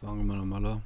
Fangen wir nochmal an.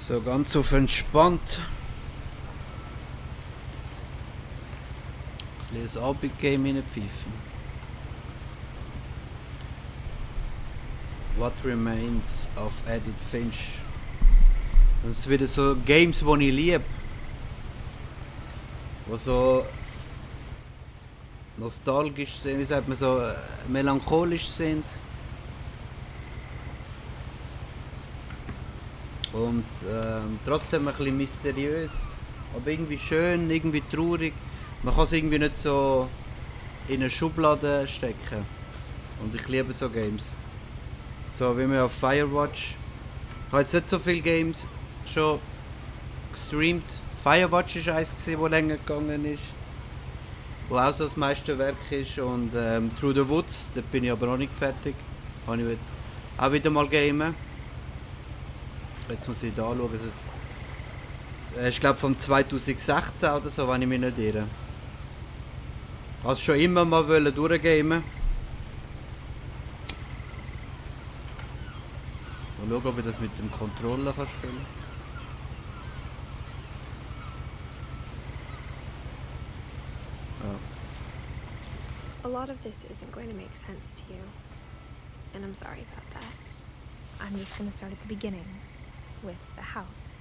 So ganz auf entspannt. Ein bisschen ein Abendgame reinpfeifen. What Remains of Edith Finch. Das sind wieder so Games, die ich liebe. Die so nostalgisch sind, wie sagt man so, melancholisch sind. Und trotzdem ein bisschen mysteriös, aber irgendwie schön, irgendwie traurig. Man kann es irgendwie nicht so in eine Schublade stecken. Und ich liebe so Games. So wie wir auf Firewatch. Ich habe jetzt nicht so viele Games schon gestreamt. Firewatch war eins, das länger gegangen ist. Wo auch so das meiste Werk ist. Und Through the Woods, da bin ich aber noch nicht fertig. Habe ich auch wieder mal gamen. Jetzt muss ich da schauen. Es ist glaube von 2016 oder so, wenn ich mich nicht irre. Ich wollte schon immer mal durchgamen. Mal schauen, ob ich das mit dem Controller kann spielen. A lot of this isn't going to make sense to you, and I'm sorry about that. I'm just going to start at the beginning, with the house.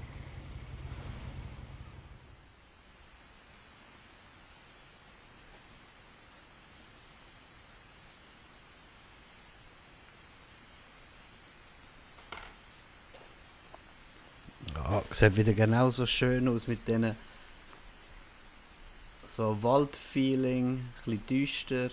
Ja, sieht wieder genauso schön aus mit diesen so Waldfeeling, ein bisschen düster.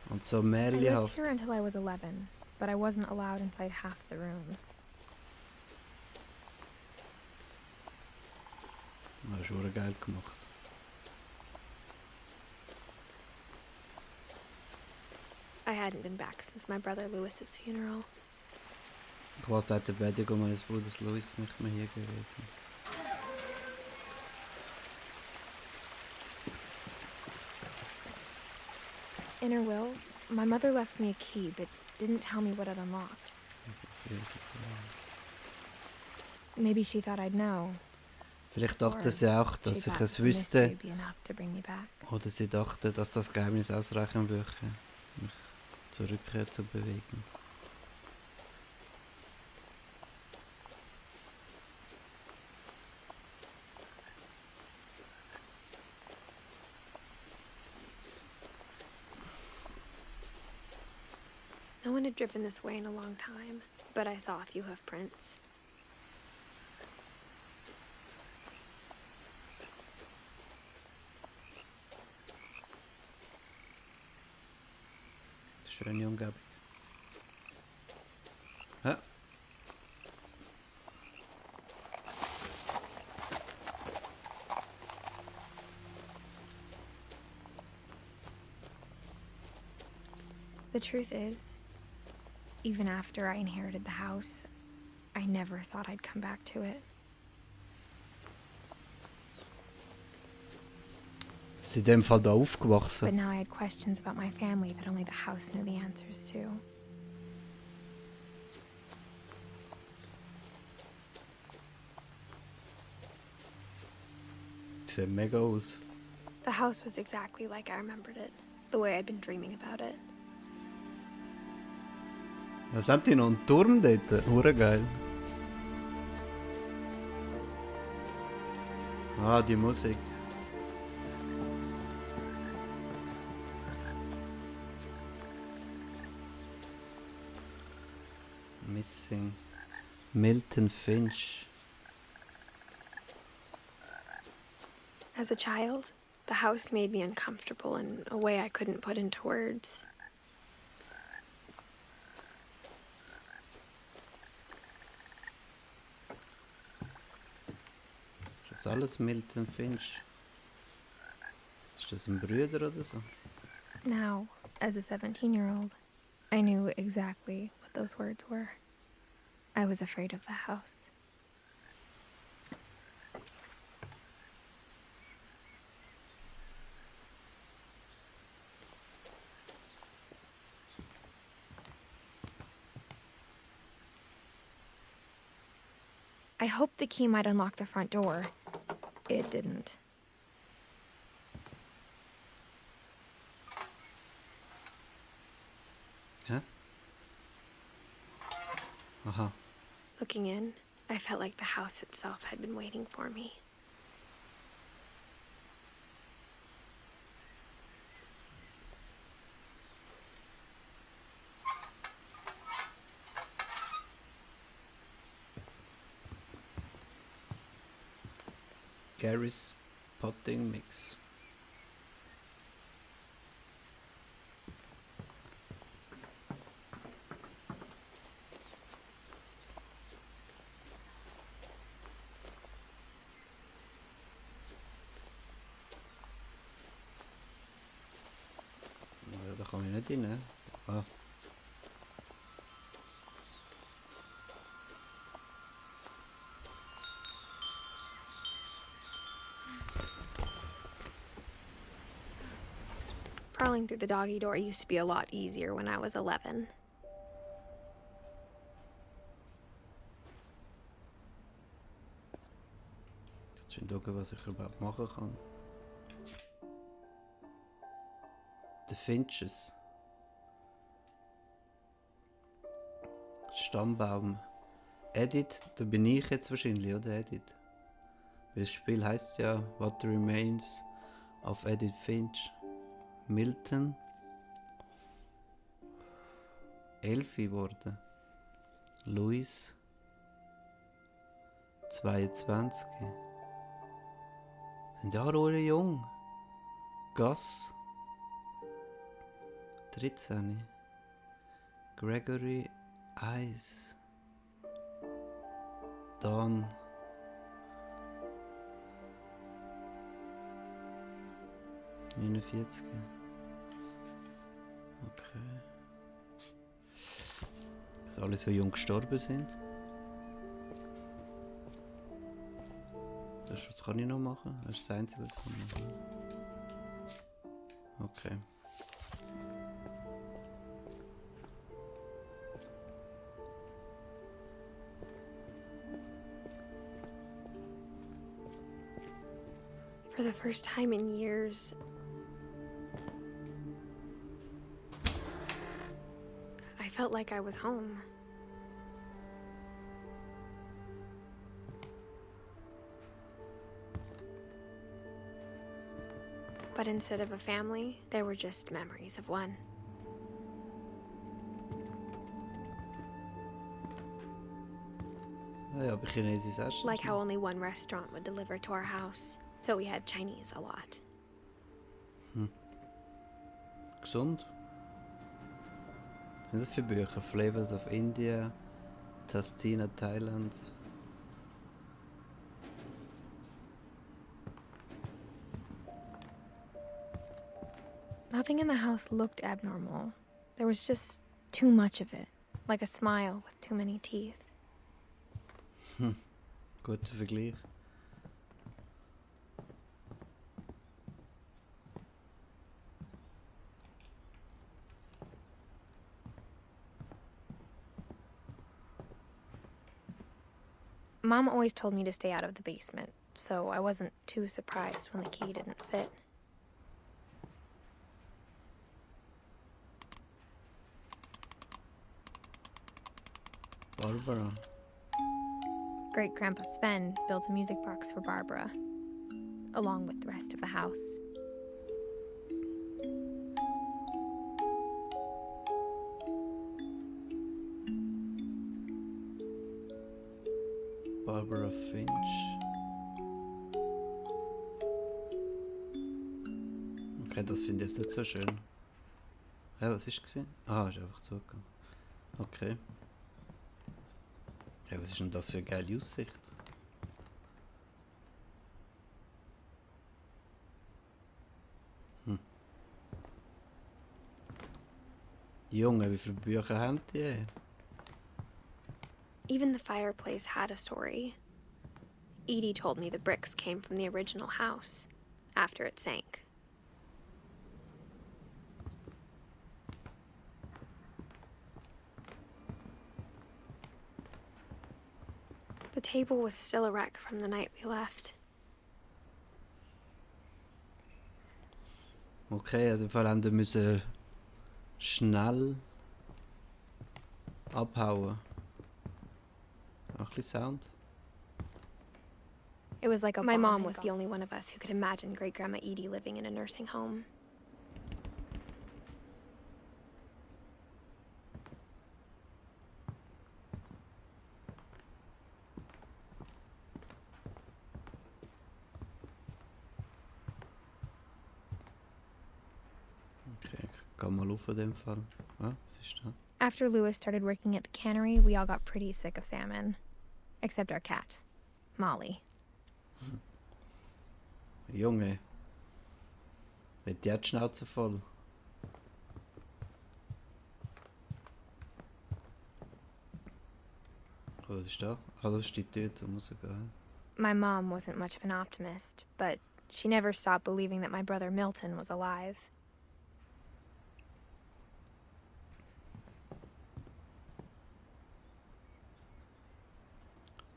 Und so I lived märchenhaft. here until I was 11, but I wasn't allowed inside half the rooms. Das ist schon geil gemacht. I hadn't been back since my brother Lewis's funeral. Ich war seit der Beerdigung meines Bruders Louis nicht mehr hier gewesen. In her will, my mother left me a key, but didn't tell me what it unlocked. Maybe she thought I'd know. Vielleicht dachte sie auch, dass ich es wüsste. Oder sie dachte, dass das Geheimnis ausreichen würde, mich zur Rückkehr zu bewegen. No one had driven this way in a long time, but I saw a few hoof prints. Schöne Umgebung. Ja. The truth is, even after I inherited the house, I never thought I'd come back to it. Sie sind in dem Fall da But aufgewachsen. now I had questions about my family that only the house knew the answers to. Sieht mega aus. The house was exactly like I remembered it, the way I'd been dreaming about it. Was haben die noch einen Turm dort? Urgeil. Ah, die Musik. Missing. Milton Finch. As a child, the house made me uncomfortable in a way I couldn't put into words. Ist das alles Milton Finch? Ist das ein Bruder oder so? Now, as a 17-year-old, I knew exactly what those words were. I was afraid of the house. I hoped the key might unlock the front door. It didn't. Hä? Aha. Looking in, I felt like the house itself had been waiting for me. Gary's Potting Mix. Ja, da kann ich nicht rein. Ah. Crawling through the doggy door used to be a lot easier when I was 11. Jetzt schon schauen, was ich überhaupt machen kann. The Finches. Stammbaum. Edith, da bin ich jetzt wahrscheinlich, oder Edith? Weil das Spiel heisst ja What Remains of Edith Finch. Milton. 11 geworden. Louis. 22. Sind ja alle jung. Gus. 13. Gregory Eyes. Dawn. -49. Okay. Dass alle so jung gestorben sind. Das kann ich noch machen. Das ist das Einzige, was ich machen kann. Okay. For the first time in years, I felt like I was home. But instead of a family, there were just memories of one. Ja, aber Chinesisch essen. Like how only one restaurant would deliver to our house, so we had Chinese a lot. Gesund. Was sind das für Bücher? Flavors of India, Tastina, Thailand. Nothing in the house looked abnormal. There was just too much of it, like a smile with too many teeth. Guter Vergleich. Mom always told me to stay out of the basement, so I wasn't too surprised when the key didn't fit. Barbara. Great-Grandpa Sven built a music box for Barbara, along with the rest of the house. Barbara Finch. Okay, das finde ich jetzt nicht so schön. Hä, was ist gesehen? Ah, ist einfach zugegangen. Okay. Ja, was ist denn das für eine geile Aussicht? Junge, wie viele Bücher haben die? Even the fireplace had a story. Edie told me the bricks came from the original house after it sank. The table was still a wreck from the night we left. Okay, also im Fall haben wir müssen schnell abhauen. Noch ein bisschen Sound. It was like my mom was the only one of us who could imagine Great Grandma Edie living in a nursing home. Okay, ich gehe mal auf in dem Fall. Ah, was ist da? After Lewis started working at the cannery, we all got pretty sick of salmon. Except our cat, Molly. Junge. Hat die hat die Schnauze voll. Oh, was ist da? Ah, das ist die Tür zur Musik. My mom wasn't much of an optimist, but she never stopped believing that my brother Milton was alive.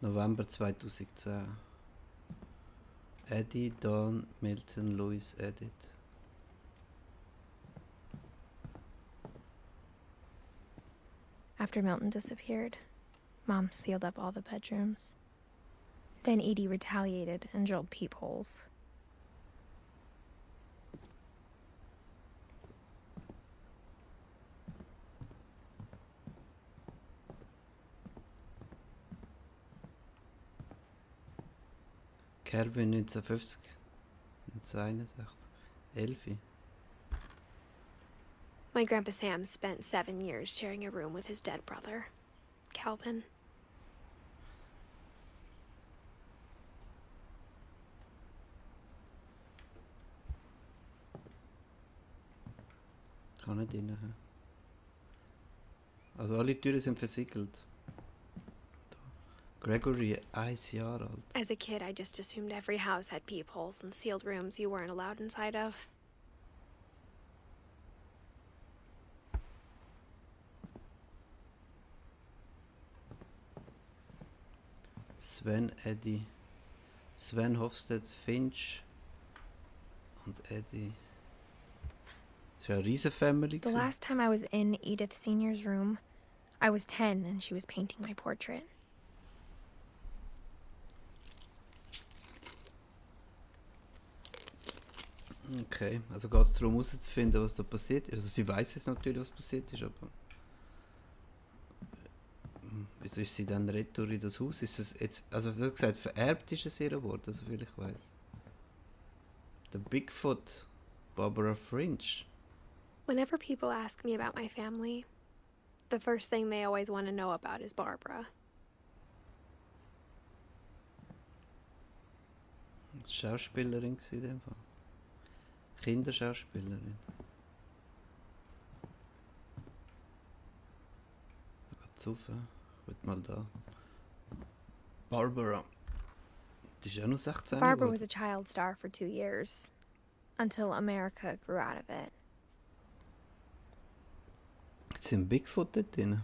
November 2010. Eddie, Dawn, Milton, Louis, Edith. After Milton disappeared, Mom sealed up all the bedrooms. Then Edie retaliated and drilled peepholes. Kerwin 1950. 1961. 11. My Grandpa Sam spent 7 years sharing a room with his dead brother, Calvin. Kann nicht rein. Also alle Türen sind versiegelt. Gregory, 1 Jahr alt. As a kid, I just assumed every house had peepholes and sealed rooms you weren't allowed inside of. Sven, Eddie. Sven Hofstedt, Finch und Eddie. Das war eine riesen Family. The last time I was in Edith Senior's room, I was 10 and she was painting my portrait. Okay, also geht es darum herauszufinden, was da passiert ist. Also sie weiß jetzt natürlich, was passiert ist, aber wieso ist sie dann retour in das Haus? Ist es jetzt, also wie gesagt, vererbt ist es ihr Wort, also viel ich weiß. Der Bigfoot, Barbara Finch. Whenever people ask me about my family, the first thing they always want to know about is Barbara. Schauspielerin in dem Fall. Kinderschauspielerin. Geht's rauf? Ich bin mal da. Barbara. Die ist ja nur 16. Barbara was a child star for 2 years, until America grew out of it. Jetzt sind Bigfoot dort drin.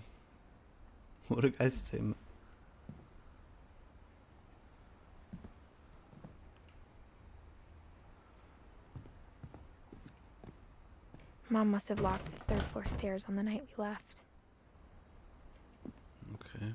Oder Geistzimmer. Mom must have locked the third floor stairs on the night we left. Okay.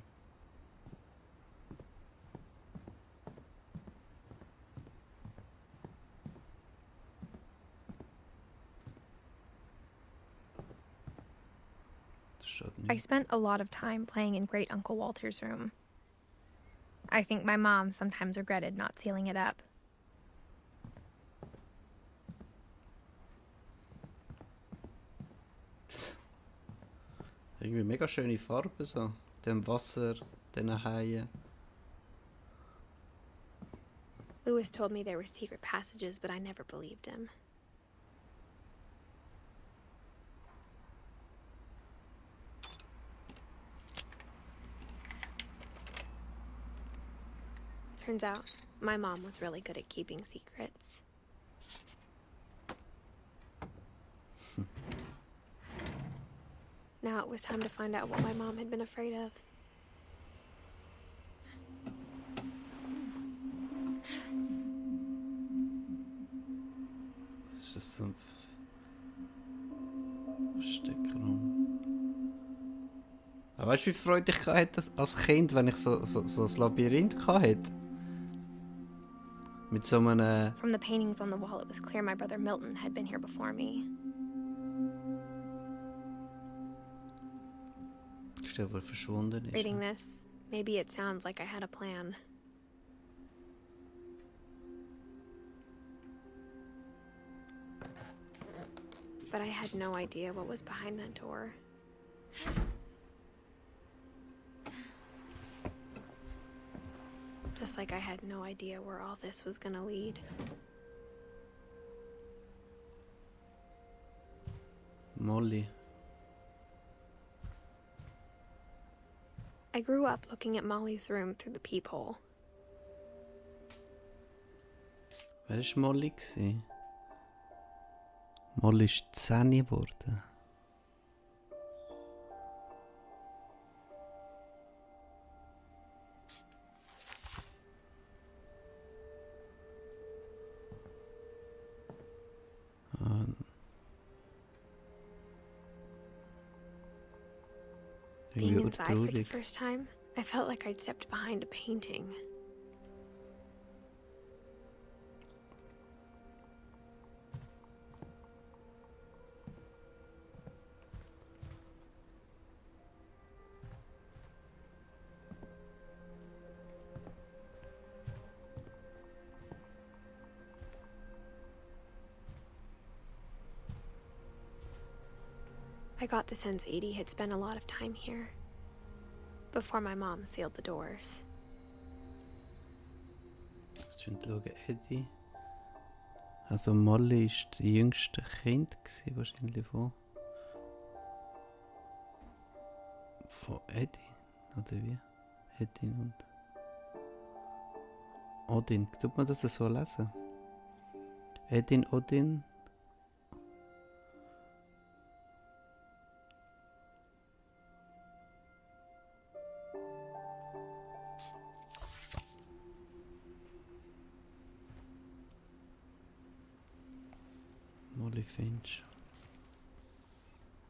I spent a lot of time playing in Great Uncle Walter's room. I think my mom sometimes regretted not sealing it up. Irgendwie mega schöne Farben so. Dem Wasser, den Haien. Lewis told me there were secret passages, but I never believed him. Turns out, my mom was really good at keeping secrets. Now it was time to find out what my mom had been afraid of. Das ist so ein Versteckraum. Aber weißt du, wie Freude ich hatte als Kind, wenn ich so ein Labyrinth hatte? Mit so einem... From the paintings on the wall, it was clear my brother Milton had been here before me. Der wohl verschwunden ist. Reading this, maybe it sounds like I had a plan. But I had no idea what was behind that door. Just like I had no idea where all this was gonna lead. Molly. I grew up looking at Molly's room through the peephole. Wer war Molly? Molly ist 10 geworden. Being inside for the first time, I felt like I'd stepped behind a painting. I got the sense Edie had spent a lot of time here, before my mom sealed the doors. Ich will schauen, Eddie. Also Molly war das jüngste Kind, wahrscheinlich von Eddie, oder wie? Edin und Odin. Tut man das so lesen? Edin, Odin. Finch.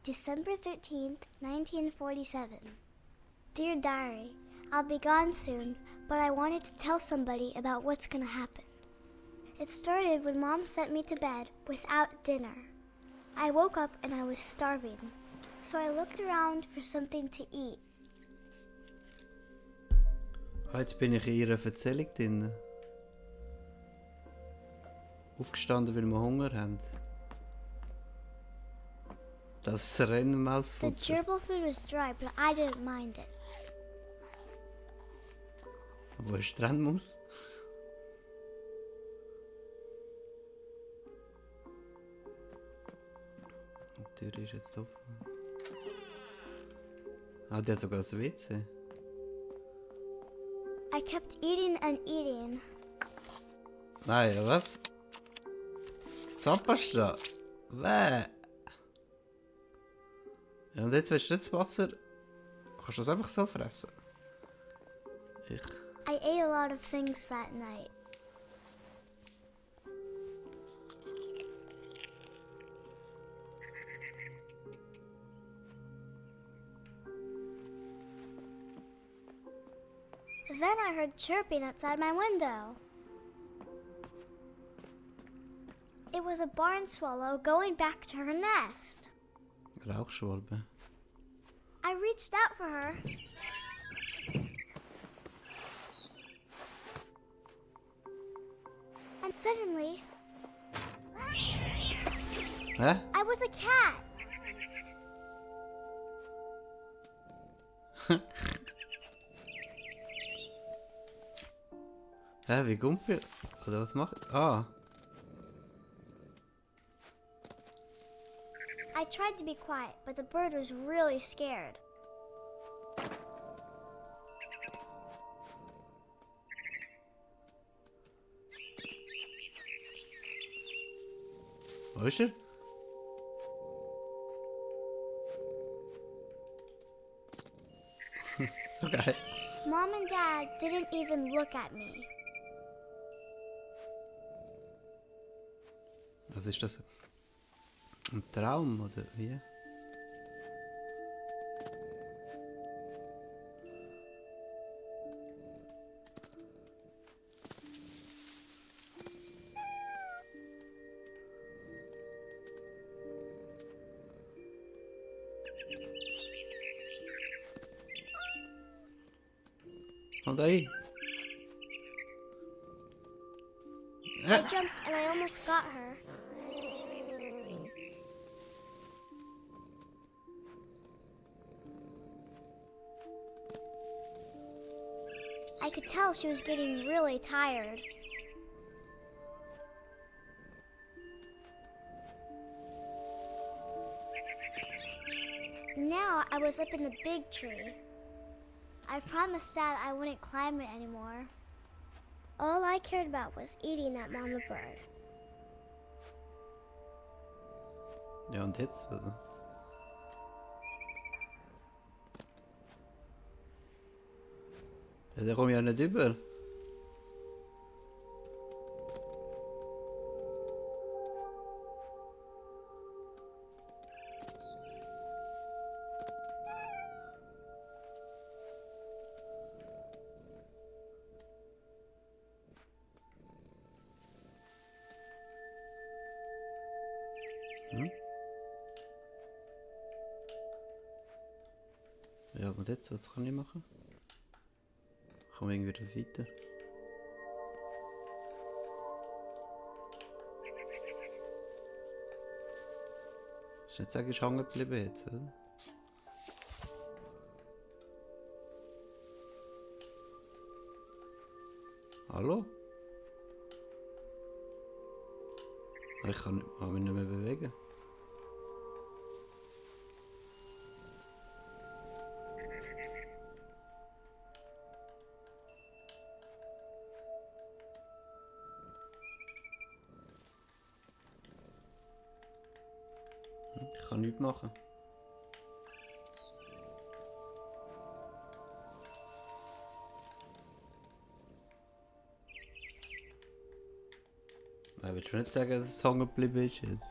December 13th, 1947. Dear Diary, I'll be gone soon, but I wanted to tell somebody about what's gonna happen. It started when Mom sent me to bed without dinner. I woke up and I was starving, so I looked around for something to eat. Jetzt bin ich in ihrer Erzählung drin. Aufgestanden, weil wir Hunger haben. Das Rennmausfutter. The gerbil food was dry, but I didn't mind it. Wo ist die Rennmaus? Die Tür ist jetzt offen. Ah, die hat sogar ein WC. I kept eating and eating. Nein, was? Zahnpasta? Bäh! Ja, und jetzt willst du das Wasser... Kannst du das einfach so fressen? I ate a lot of things that night. Then I heard chirping outside my window. It was a barn swallow going back to her nest. Rauchschwalbe. I reached out for her. suddenly, Hä? I was a cat. Hä, wie gumpel? Oder was macht? Ah. I tried to be quiet, but the bird was really scared. Wo ist er? So geil. Mom and Dad didn't even look at me. Was ist das? Ein Traum oder wie? Und ey. I jumped and I almost got her. I could tell she was getting really tired. Now I was up in the big tree. I promised Dad I wouldn't climb it anymore. All I cared about was eating that mama bird. Ja, und jetzt? Also. Ja, der kommt ja nicht über. Hm? Ja, und jetzt? Was kann ich machen? Kann man irgendwie weiter? Ich nicht sagen, ich hängen geblieben jetzt, oder? Hallo? Ich kann mich nicht mehr bewegen. Ich kann nichts machen. Ich will schon nicht sagen, dass es hängen geblieben ist jetzt.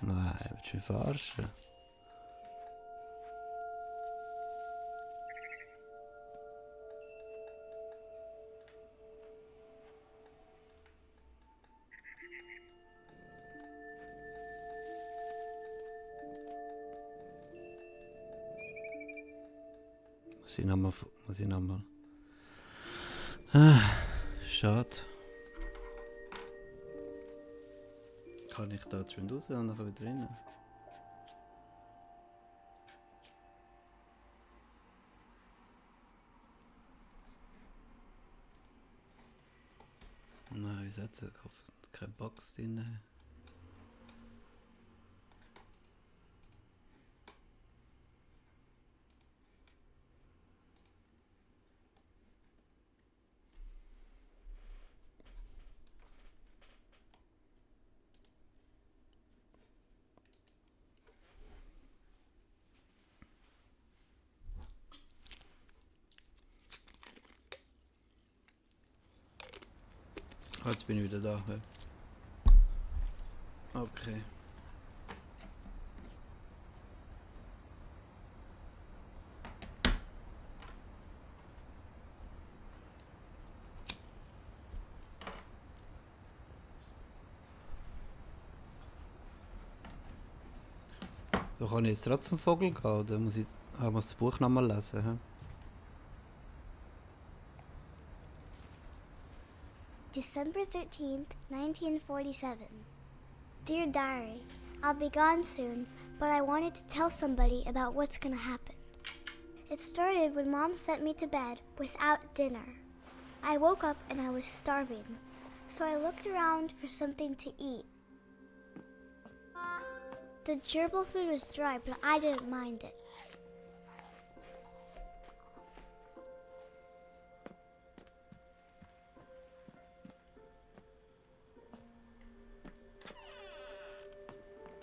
Nein, willst du mich verarschen? Muss ich nochmal. Schade. Kann ich da schon raus und nachher wieder rein? Nein, wie sagt es? Keine Box drin. Jetzt bin ich wieder da. Ja. Okay. So, kann ich jetzt trotzdem zum Vogel gehen oder muss das Buch nochmal lesen? He? December 13th, 1947. Dear Diary, I'll be gone soon, but I wanted to tell somebody about what's gonna happen. It started when Mom sent me to bed without dinner. I woke up and I was starving, so I looked around for something to eat. The gerbil food was dry, but I didn't mind it.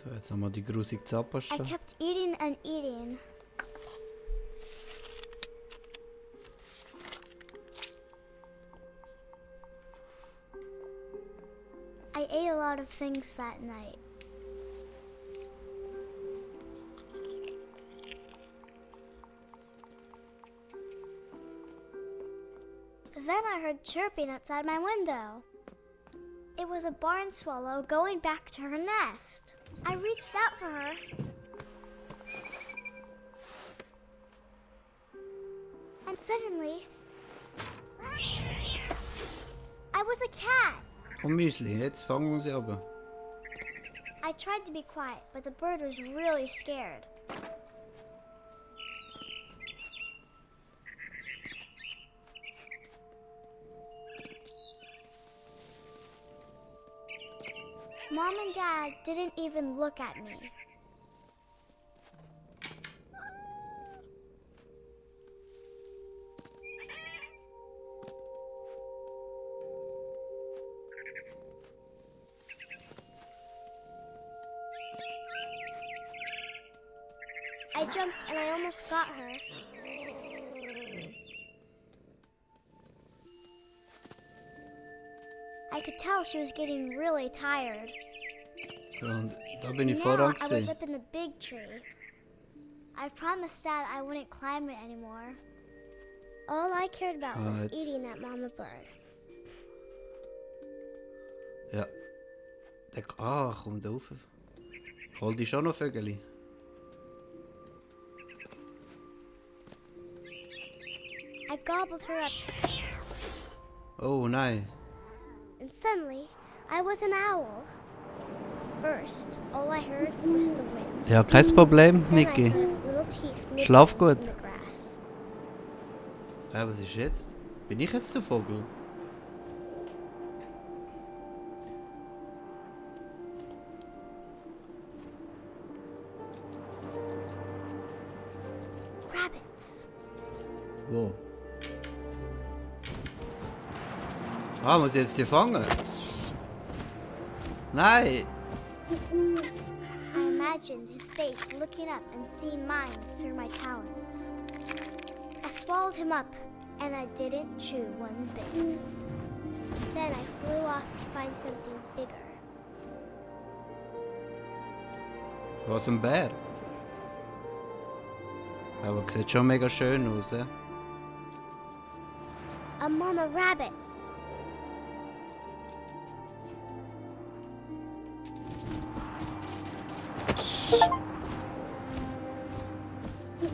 So, jetzt nochmal die grusige I Zahnpasta. kept eating and eating. I ate a lot of things that night. Then I heard chirping outside my window. It was a barn swallow going back to her nest. I reached out for her. And suddenly, I was a cat. Oh Müsli, jetzt fangen sie aber. I tried to be quiet, but the bird was really scared. Mom and Dad didn't even look at me. I jumped and I almost got her. I could tell she was getting really tired. Und da bin ich Now voran I was gesehen. up in the big tree. I promised Dad I wouldn't climb it anymore. All I cared about was jetzt. eating that mama bird. Ja. Komm da rauf. Hol dich schon noch Vögel. I gobbled her up, Oh nein. and suddenly I was an owl. First, all I heard was the wind. Ja, kein Problem, Then I Niki. heard little teeth nipping Schlaf gut. in the grass. Ja, was ist jetzt? Bin ich jetzt der Vogel? Rabbits. Wo? Muss ich jetzt die fangen? Nein! I imagined his face looking up and seeing mine through my talons. I swallowed him up, and I didn't chew one bit. Then I flew off to find something bigger. Was, ein Bär? Aber sieht schon mega schön aus, ja? A mama rabbit.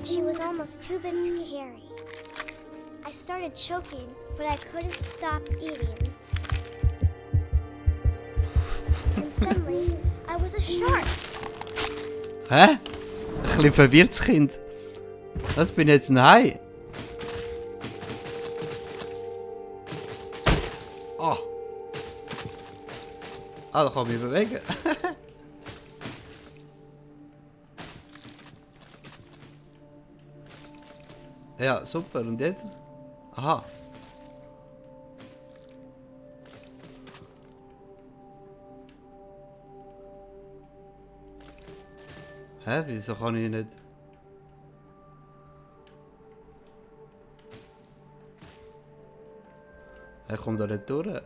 She was almost too big to carry. I started choking, but I couldn't stop eating. And suddenly, I was a shark. Hä? Ein bisschen verwirrtes Kind. Was, bin ich jetzt ein Hai? Ah! Da kann ich mich bewegen. Ja, super. Und jetzt? Aha. Hä? Wieso kann ich nicht? Er kommt da nicht durch.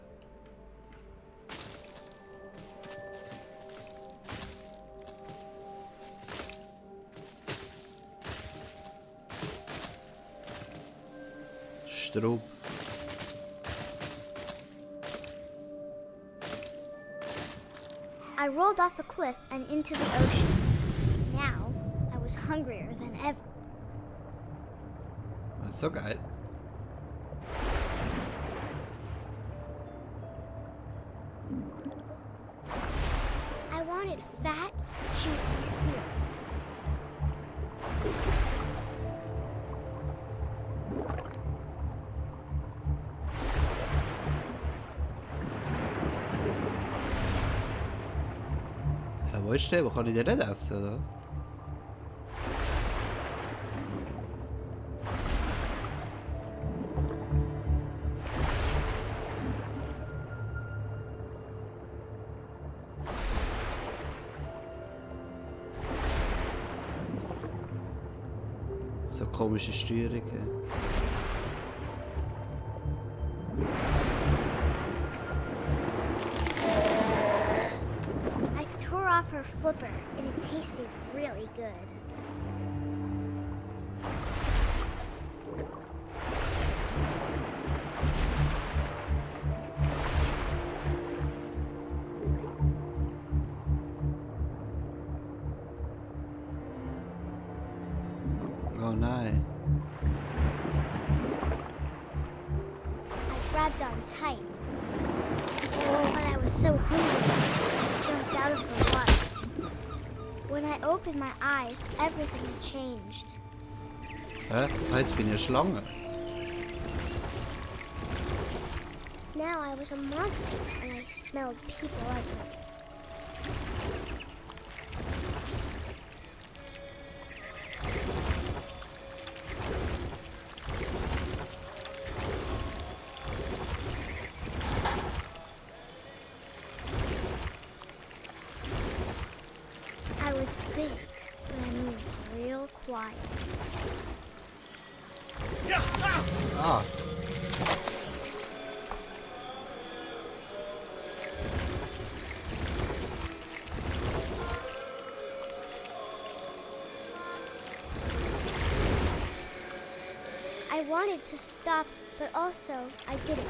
Straub. I rolled off a cliff and into the ocean. Now, hungrier than ever. Das ist so geil. I wanted fat, juicy seals. Ja, wo ist der? Wo kann ich den nicht essen, oder was? So komische Steuerung. I tore off her flipper, and it tasted really good. Oh nein. I grabbed on tight. Oh, but I was so hungry, I jumped out of the water. When I opened my eyes, everything had changed. Hä? Ah, jetzt bin ich eine Schlange. Now I was a monster, and I smelled people everywhere. I was big, but I moved real quiet. Ah. I wanted to stop, but also I didn't.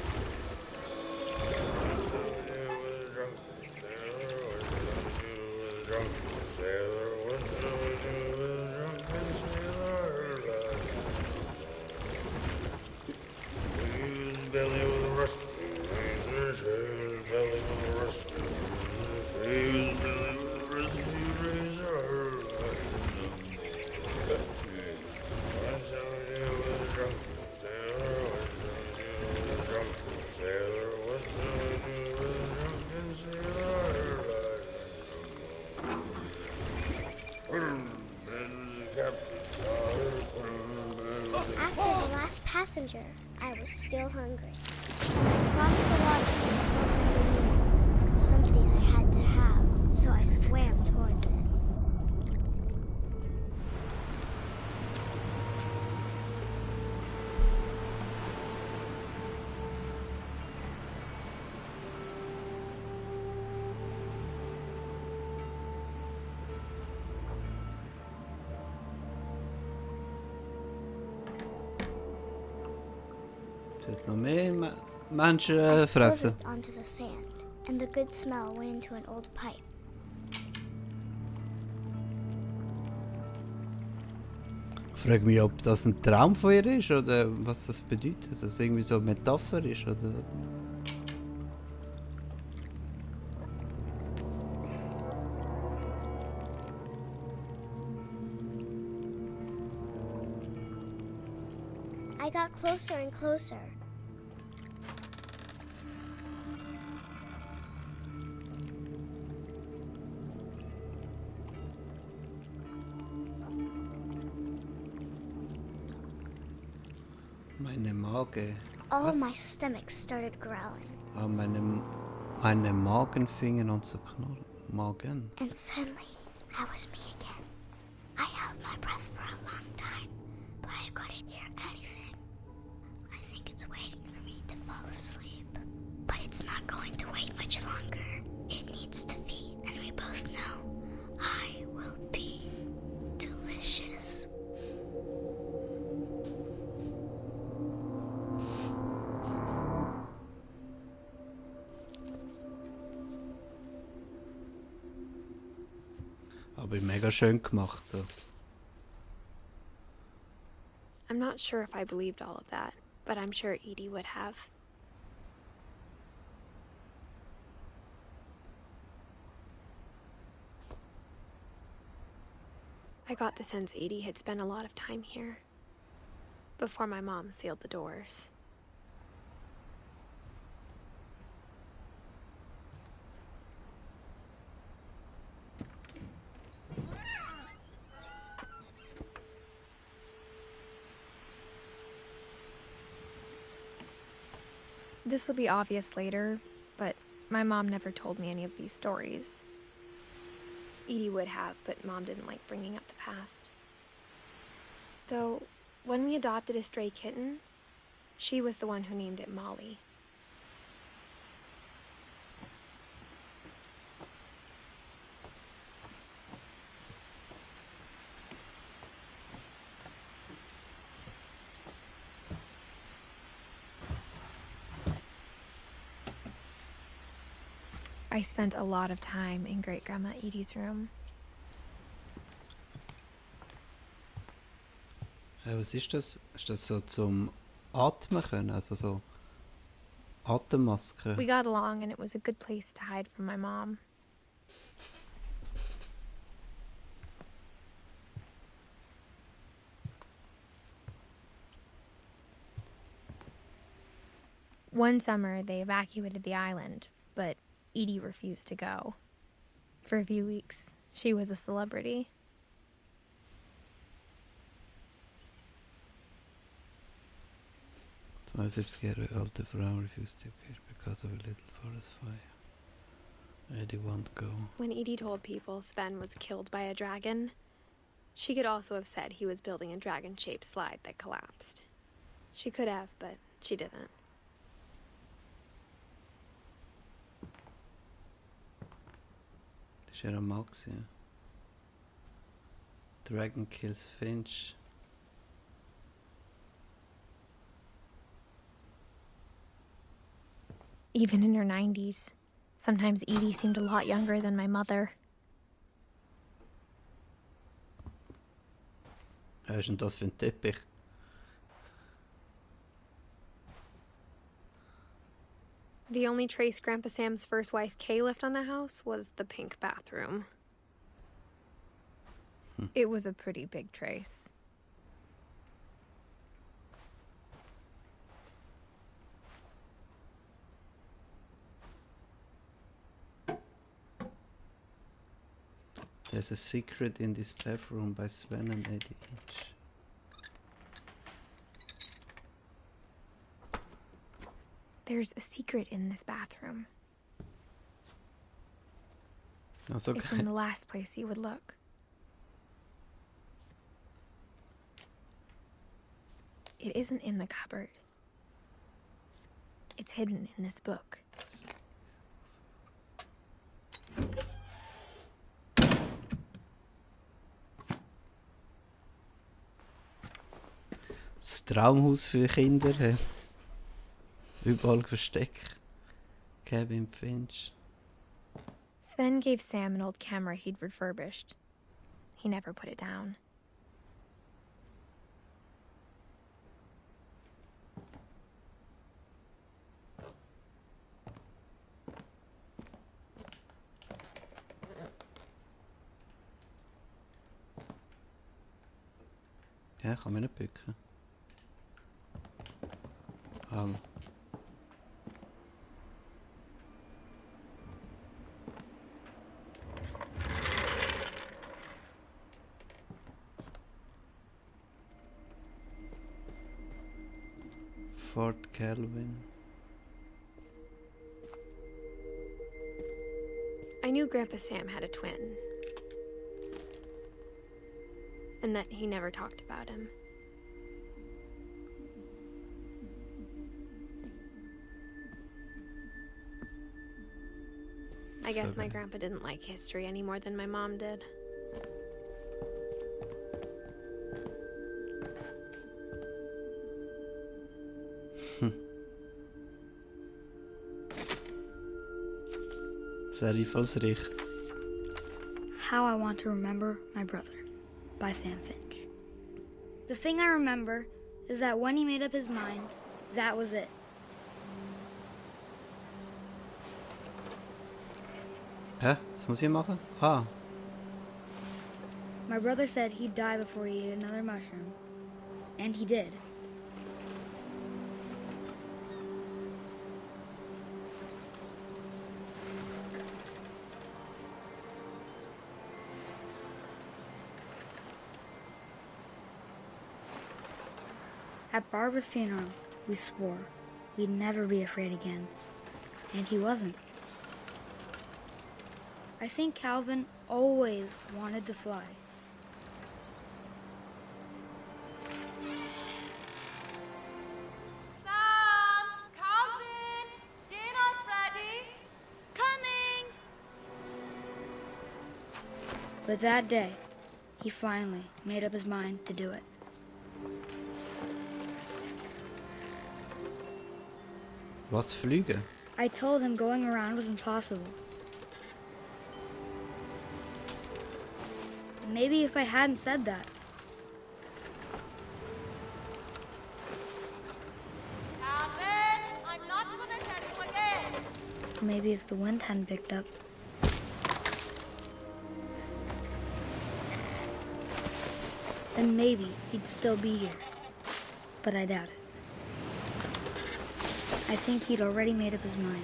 After the last passenger, I was still hungry. To cross the water, I smelled like a meal, something I had to have, so I swam towards it. Jetzt noch mehr Menschen I fressen. slithered onto the sand, and the good smell went into an old pipe. Ich frage mich, ob das ein Traum von ihr ist oder was das bedeutet. Dass das irgendwie so eine Metapher ist oder. I got closer and closer. Meine Mage. All Was? my stomach started growling, Ah, meine Magen fingen an zu knurren. Magen. and suddenly I was me again. I held my breath for a long time, but I couldn't hear anything. I think it's waiting for me to fall asleep. But it's not going to wait much longer. It needs to feed, and we both know I will be delicious. Aber mega schön gemacht. So. I'm not sure if I believed all of that, but I'm sure Edie would have. I got the sense Edie had spent a lot of time here, before my mom sealed the doors. This will be obvious later, but my mom never told me any of these stories. Edie would have, but Mom didn't like bringing up the past. Though, when we adopted a stray kitten, she was the one who named it Molly. I spent a lot of time in Great-Grandma Edie's room. Was ist das? Ist das so zum Atmen können? Also so Atemmaske? We got along and it was a good place to hide from my mom. One summer, they evacuated the island, but Edie refused to go. For a few weeks, she was a celebrity. Zwei selbstgerechte alte Frau refused to get because of a little forest fire. Eddie won't go. When Edie told people Sven was killed by a dragon, she could also have said he was building a dragon-shaped slide that collapsed. She could have, but she didn't. Das war ja ein Mann. Dragon kills Finch. Even in her 90s, sometimes Edie seemed a lot younger than my mother. Was ist denn das für ein Teppich? The only trace Grandpa Sam's first wife Kay left on the house was the pink bathroom. It was a pretty big trace. There's a secret in this bathroom by Sven and Edith Finch. There's a secret in this bathroom. That's It's okay. in the last place you would look. It isn't in the cupboard. It's hidden in this book. Das Traumhaus für Kinder. Überall versteckt. Cabin Finch. Sven gave Sam an old camera he'd refurbished. He never put it down. Ja, kann man nicht bücken. Fort Kelvin. I knew Grandpa Sam had a twin. And that he never talked about him. I guess my grandpa didn't like history any more than my mom did. Serifosrich. How I Want to Remember My Brother by Sam Finch. The thing I remember is that when he made up his mind, that was it. Hä? Was muss ich machen? Ah. My brother said he'd die before he ate another mushroom. And he did. At Barbara's funeral, we swore we'd never be afraid again. And he wasn't. I think Calvin always wanted to fly. Sam! Calvin! Dinner's ready! Coming! But that day, he finally made up his mind to do it. Was fliegen? I told him going around was impossible. Maybe if I hadn't said that, Calvin! I'm not gonna tell you again! or maybe if the wind hadn't picked up, then maybe he'd still be here. But I doubt it. I think he'd already made up his mind.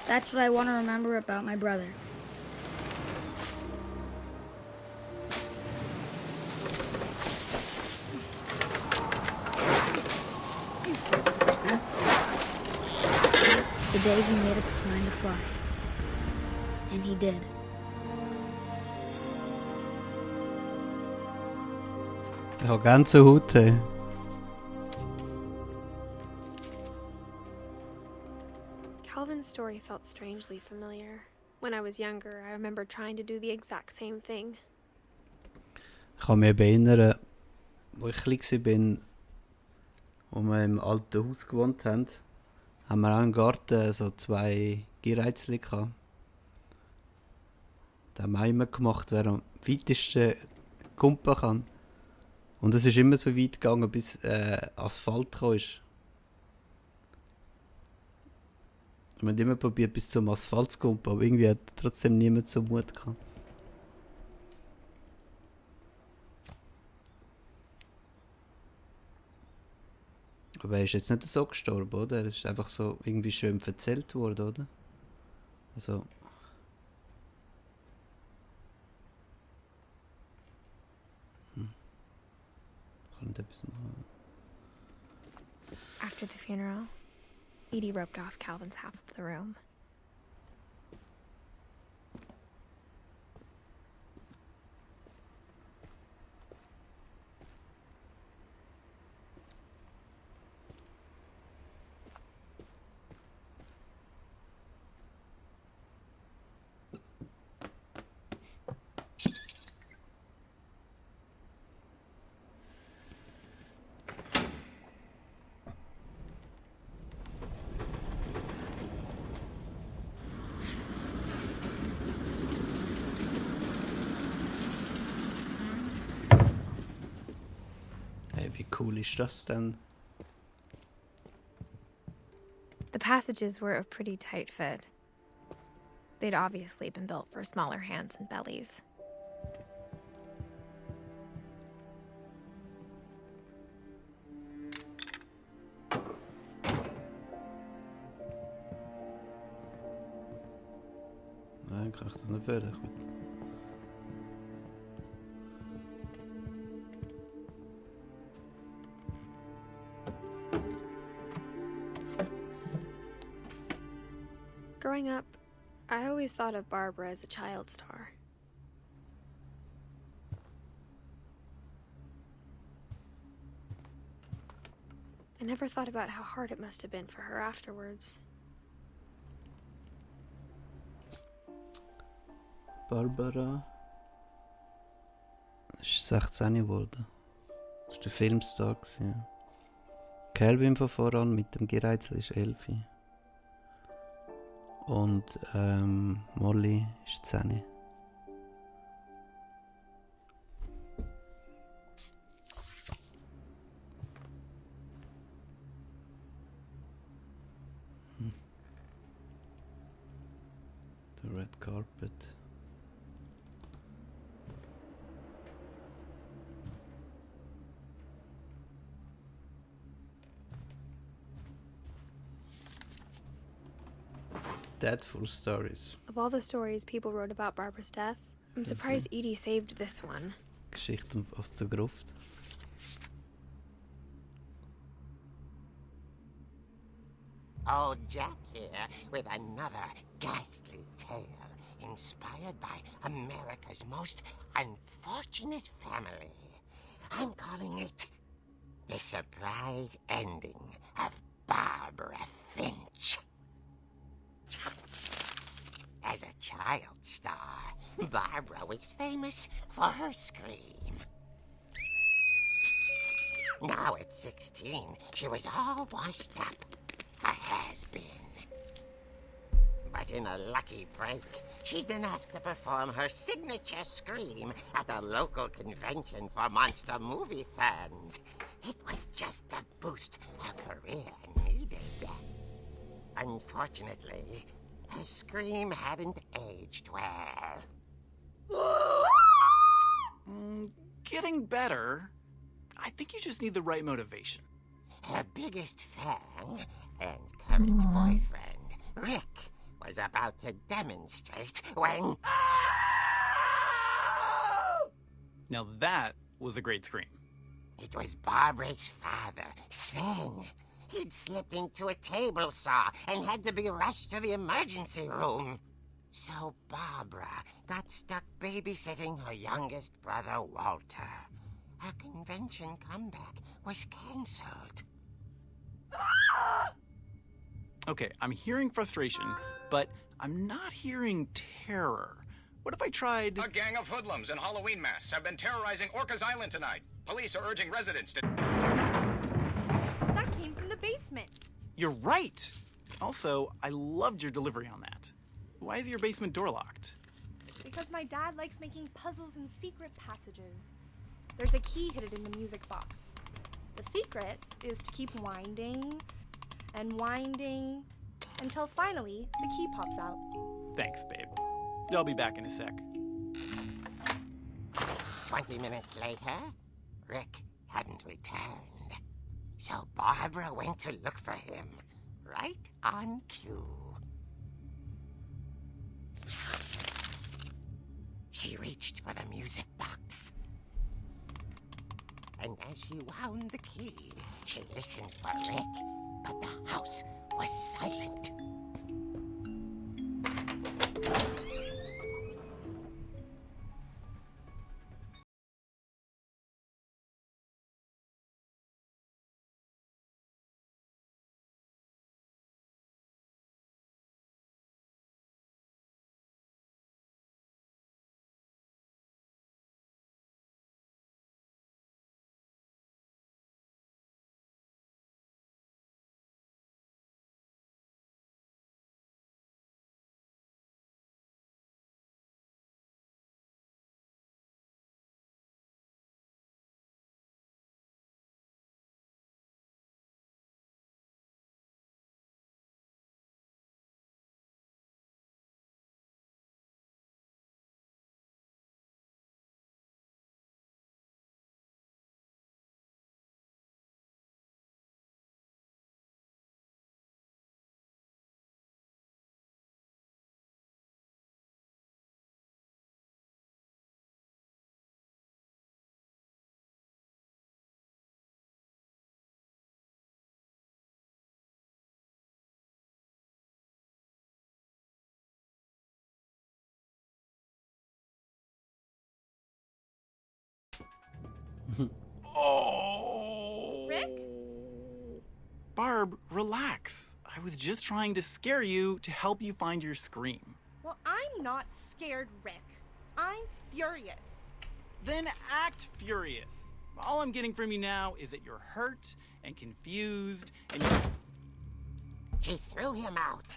That's what I want to remember about my brother. The day he made up his mind to fly. And he did. Ich habe Gänsehaut. Hey. Calvin's story felt strangely familiar. When I was younger, I remember trying to do the exact same thing. Ich kann mich erinnern, wo ich klein war, wo wir im alten Haus gewohnt haben, haben wir auch im Garten so 2 Gereizli gehabt. Da haben wir auch immer gemacht, wer am weitesten kumpen kann. Und es ist immer so weit gegangen, bis Asphalt kam. Wir haben immer probiert, bis zum Asphalt zu kumpen, aber irgendwie hat trotzdem niemand so Mut gehabt. Aber er ist jetzt nicht so gestorben, oder? Er ist einfach so irgendwie schön erzählt worden, oder? Also... Kann ich etwas machen? After the funeral, Edie roped off Calvin's half of the room. Hey, wie cool ist das denn? The passages were a pretty tight fit. They'd obviously been built for smaller hands and bellies. Nein, kann ich das nicht fertig. Growing up, I always thought of Barbara as a child star. I never thought about how hard it must have been for her afterwards. Barbara ist 16 geworden. Das war der Filmstar. Calvin von voran mit dem Gereizli ist 11. Und Molly ist 10. The red carpet. Deadful stories. Of all the stories people wrote about Barbara's death, I'm surprised Edie saved this one. Geschichten aus der Gruft. Old Jack here with another ghastly tale inspired by America's most unfortunate family. I'm calling it The Surprise Ending of Barbara Finch. As a child star, Barbara was famous for her scream. Now at 16, she was all washed up. A has-been. But in a lucky break, she'd been asked to perform her signature scream at a local convention for monster movie fans. It was just the boost her career needed. Unfortunately, her scream hadn't aged well. Getting better. I think you just need the right motivation. Her biggest fan and current boyfriend, Rick, was about to demonstrate when... Now that was a great scream. It was Barbara's father, Sven. He'd slipped into a table saw and had to be rushed to the emergency room. So Barbara got stuck babysitting her youngest brother, Walter. Her convention comeback was cancelled. Okay, I'm hearing frustration, but I'm not hearing terror. What if I tried... A gang of hoodlums in Halloween masks have been terrorizing Orcas Island tonight. Police are urging residents to... That came from the basement. You're right! Also, I loved your delivery on that. Why is your basement door locked? Because my dad likes making puzzles and secret passages. There's a key hidden in the music box. The secret is to keep winding and winding until finally the key pops out. Thanks, babe. I'll be back in a sec. 20 minutes later, Rick hadn't returned. So Barbara went to look for him, right on cue. She reached for the music box. And as she wound the key, she listened for Rick, but the house was silent. Oh! Rick? Barb, relax. I was just trying to scare you to help you find your scream. Well, I'm not scared, Rick. I'm furious. Then act furious. All I'm getting from you now is that you're hurt and confused and you... She threw him out,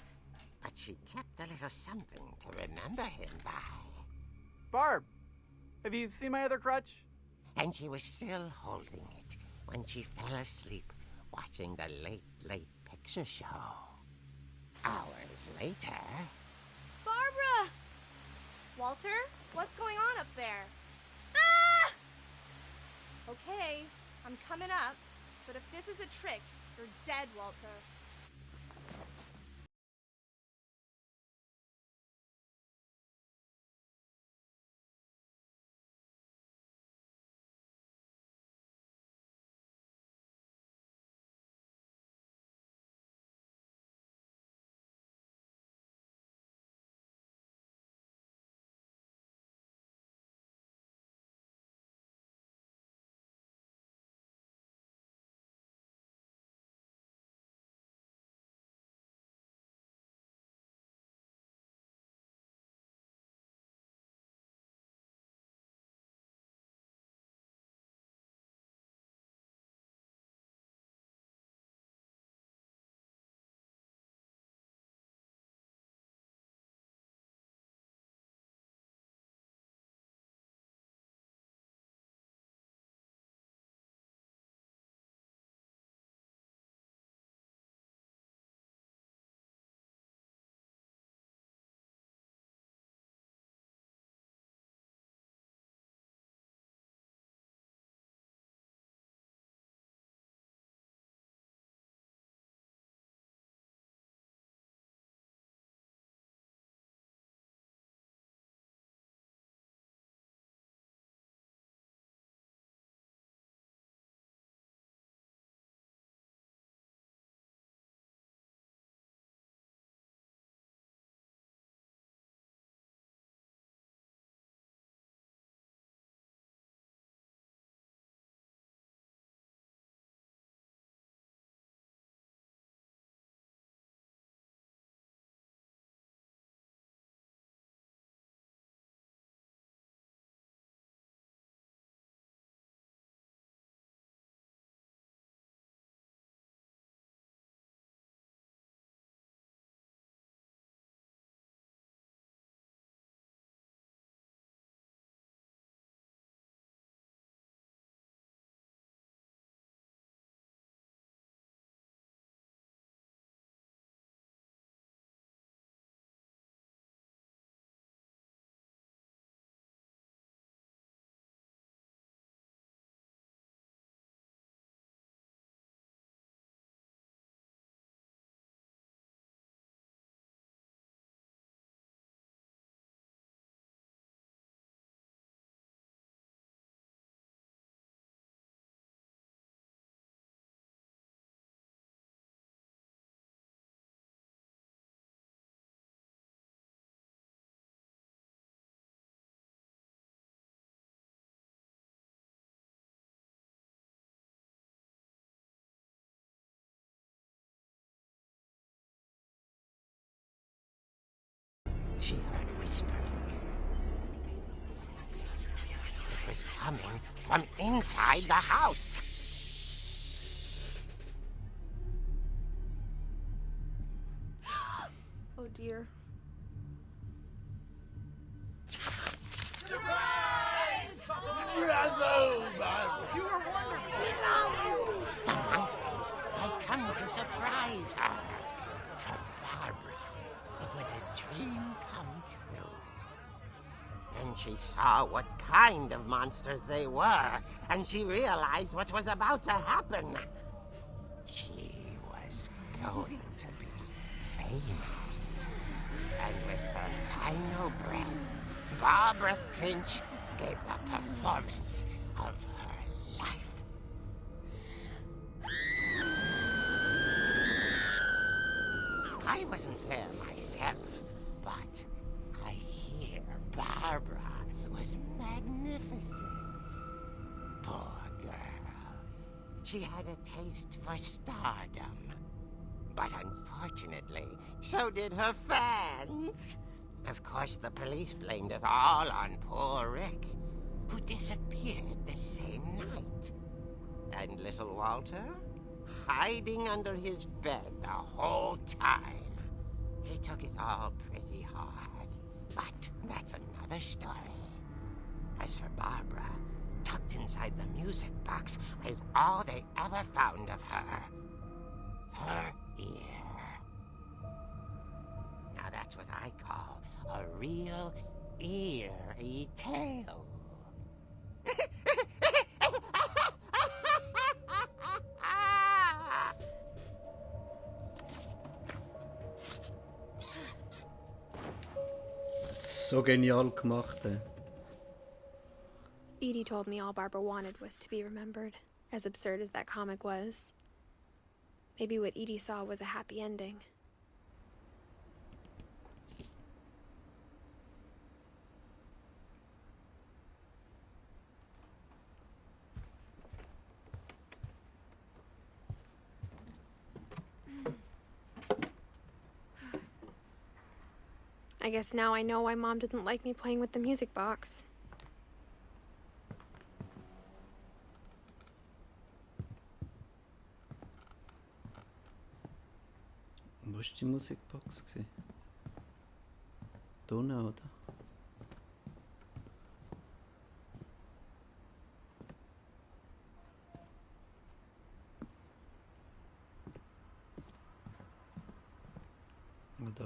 but she kept a little something to remember him by. Barb, have you seen my other crutch? And she was still holding it when she fell asleep watching the Late Picture Show. Hours later... Barb! Barbara! Walter, what's going on up there? Ah! Okay, I'm coming up, but if this is a trick, you're dead, Walter. She heard whispering. It was coming from inside the house. Oh dear. The monsters had come to surprise her. For Barbara, it was a dream come true. Then she saw what kind of monsters they were, and she realized what was about to happen. She was going to be famous. And with her final breath, Barbara Finch gave the performance of her life. I wasn't there myself, but I hear Barbara was magnificent. Poor girl. She had a taste for stardom. But unfortunately, so did her fans. Of course, the police blamed it all on poor Rick, who disappeared the same night. And little Walter? Hiding under his bed the whole time. He took it all pretty hard, but that's another story. As for Barbara, tucked inside the music box was all they ever found of her. Her ear. Now that That's what I call a real eerie tale. So genial gemacht. Edie told me all Barbara wanted was to be remembered, as absurd as that comic was. Maybe what Edie saw was a happy ending. I guess now I know why Mom didn't like me playing with the music box. Wo war die Musikbox? Da unten, oder? Da.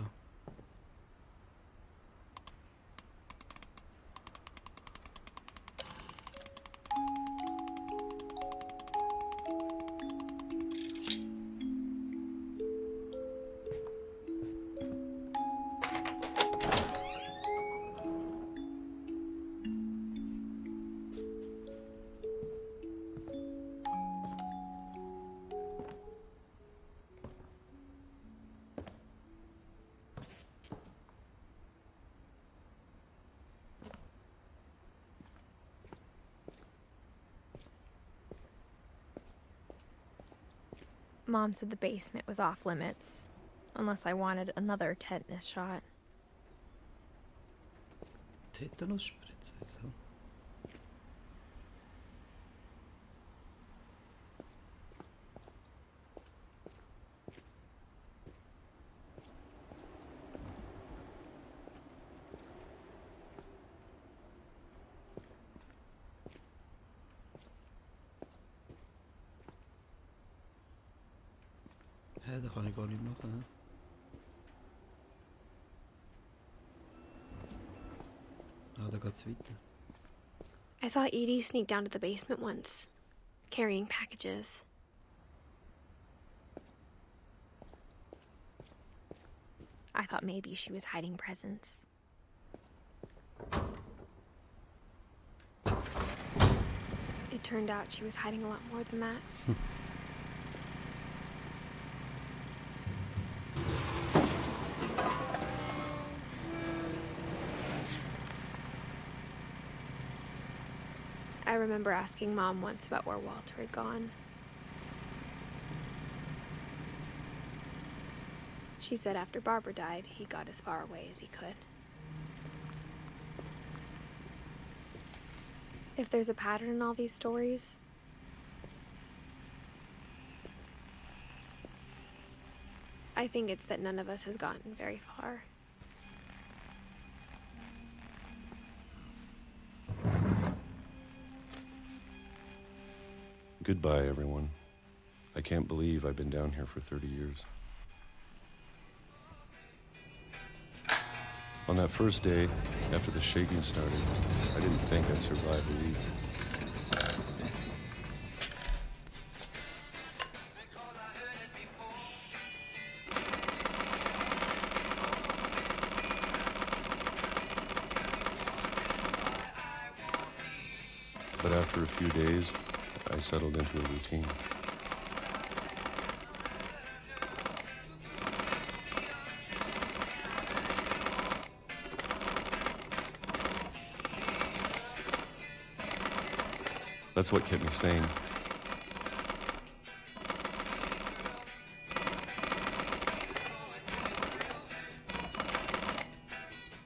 Mom said the basement was off limits, unless I wanted another tetanus shot. Tetanusspritze, so. Hä, das kann ich gar nicht machen. Ah, da geht's weiter. I saw Edie sneak down to the basement once, carrying packages. I thought maybe she was hiding presents. It turned out she was hiding a lot more than that. I remember asking Mom once about where Walter had gone. She said after Barbara died, he got as far away as he could. If there's a pattern in all these stories, I think it's that none of us has gotten very far. Goodbye, everyone. I can't believe I've been down here for 30 years. On that first day, after the shaking started, I didn't think I'd survive a week. But after a few days, I settled into a routine. That's what kept me sane.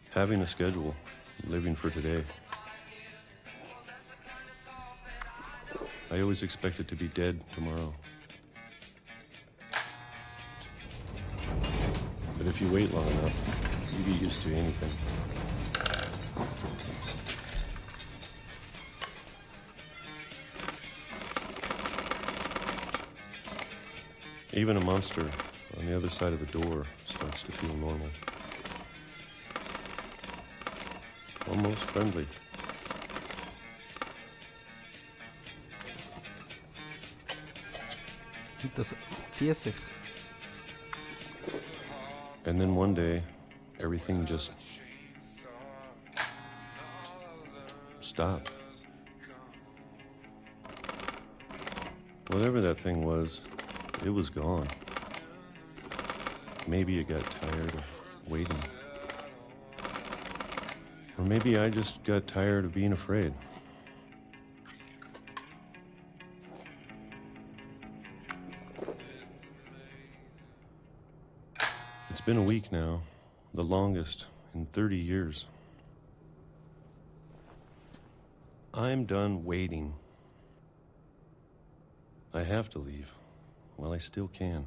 Having a schedule, living for today. I always expected to be dead tomorrow. But if you wait long enough, you get used to anything. Even a monster on the other side of the door starts to feel normal. almost friendly. Sind das Pfirsich? And then one day, everything just stopped. Whatever that thing was, it was gone. Maybe it got tired of waiting. Or maybe I just got tired of being afraid. It's been a week now, the longest in 30 years. I'm done waiting. I have to leave while I still can.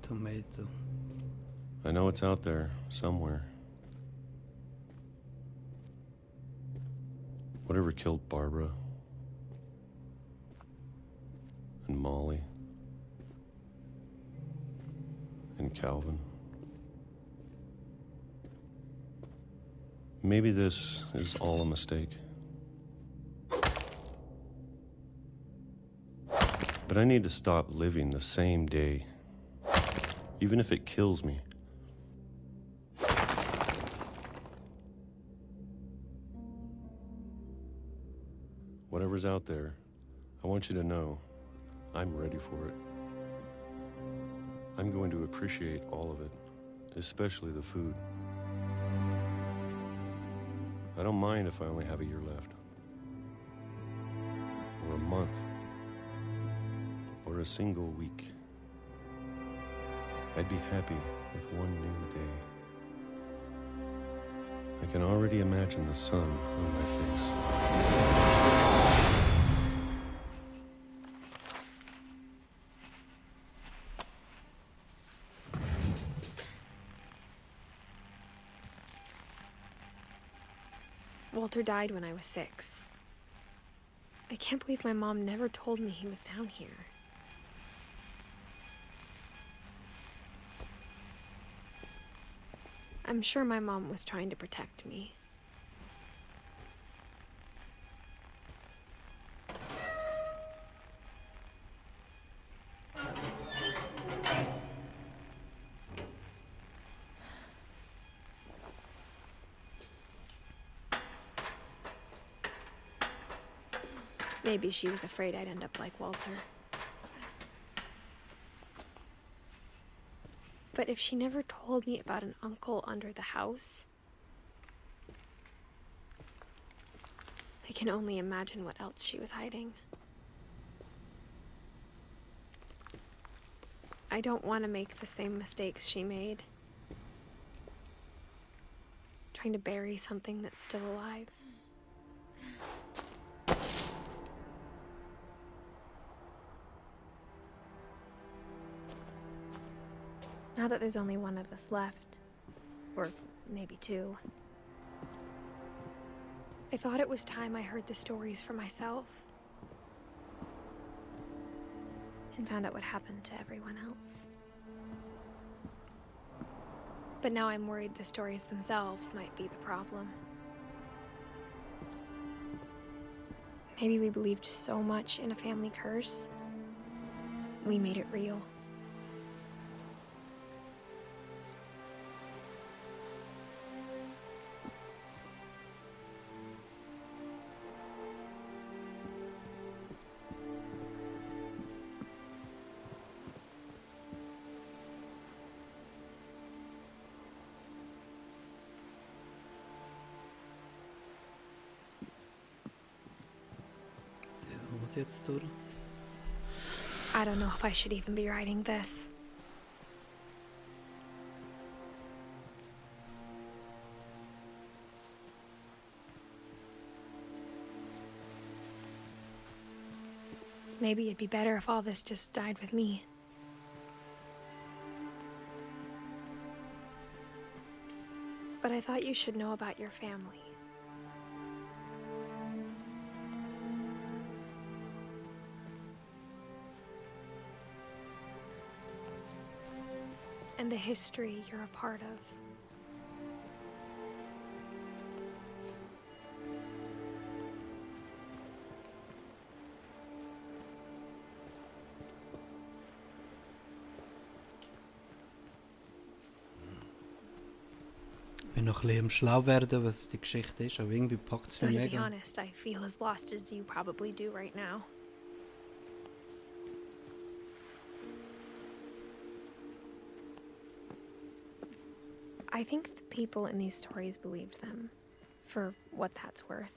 Tomato. I know it's out there somewhere. Whatever killed Barbara and Molly and Calvin. Maybe this is all a mistake. But I need to stop living the same day, even if it kills me. Whatever's out there, I want you to know I'm ready for it. I'm going to appreciate all of it, especially the food. I don't mind if I only have a year left, or a month, or a single week. I'd be happy with one new day. I can already imagine the sun on my face. Walter died when I was 6. I can't believe my mom never told me he was down here. I'm sure my mom was trying to protect me. Maybe she was afraid I'd end up like Walter. But if she never told me about an uncle under the house, I can only imagine what else she was hiding. I don't want to make the same mistakes she made. Trying to bury something that's still alive. Now that there's only one of us left, or maybe 2, I thought it was time I heard the stories for myself and found out what happened to everyone else. But now I'm worried the stories themselves might be the problem. Maybe we believed so much in a family curse, we made it real. Jetzt durch. I don't know if I should even be writing this. Maybe it'd be better if all this just died with me. But I thought you should know about your family. And the history you're a part of. Ich bin noch ein bisschen am schlau werden, was die Geschichte ist, aber irgendwie packt es Though mich to be mega. honest, I feel as lost as you probably do right now. I think the people in these stories believed them, for what that's worth.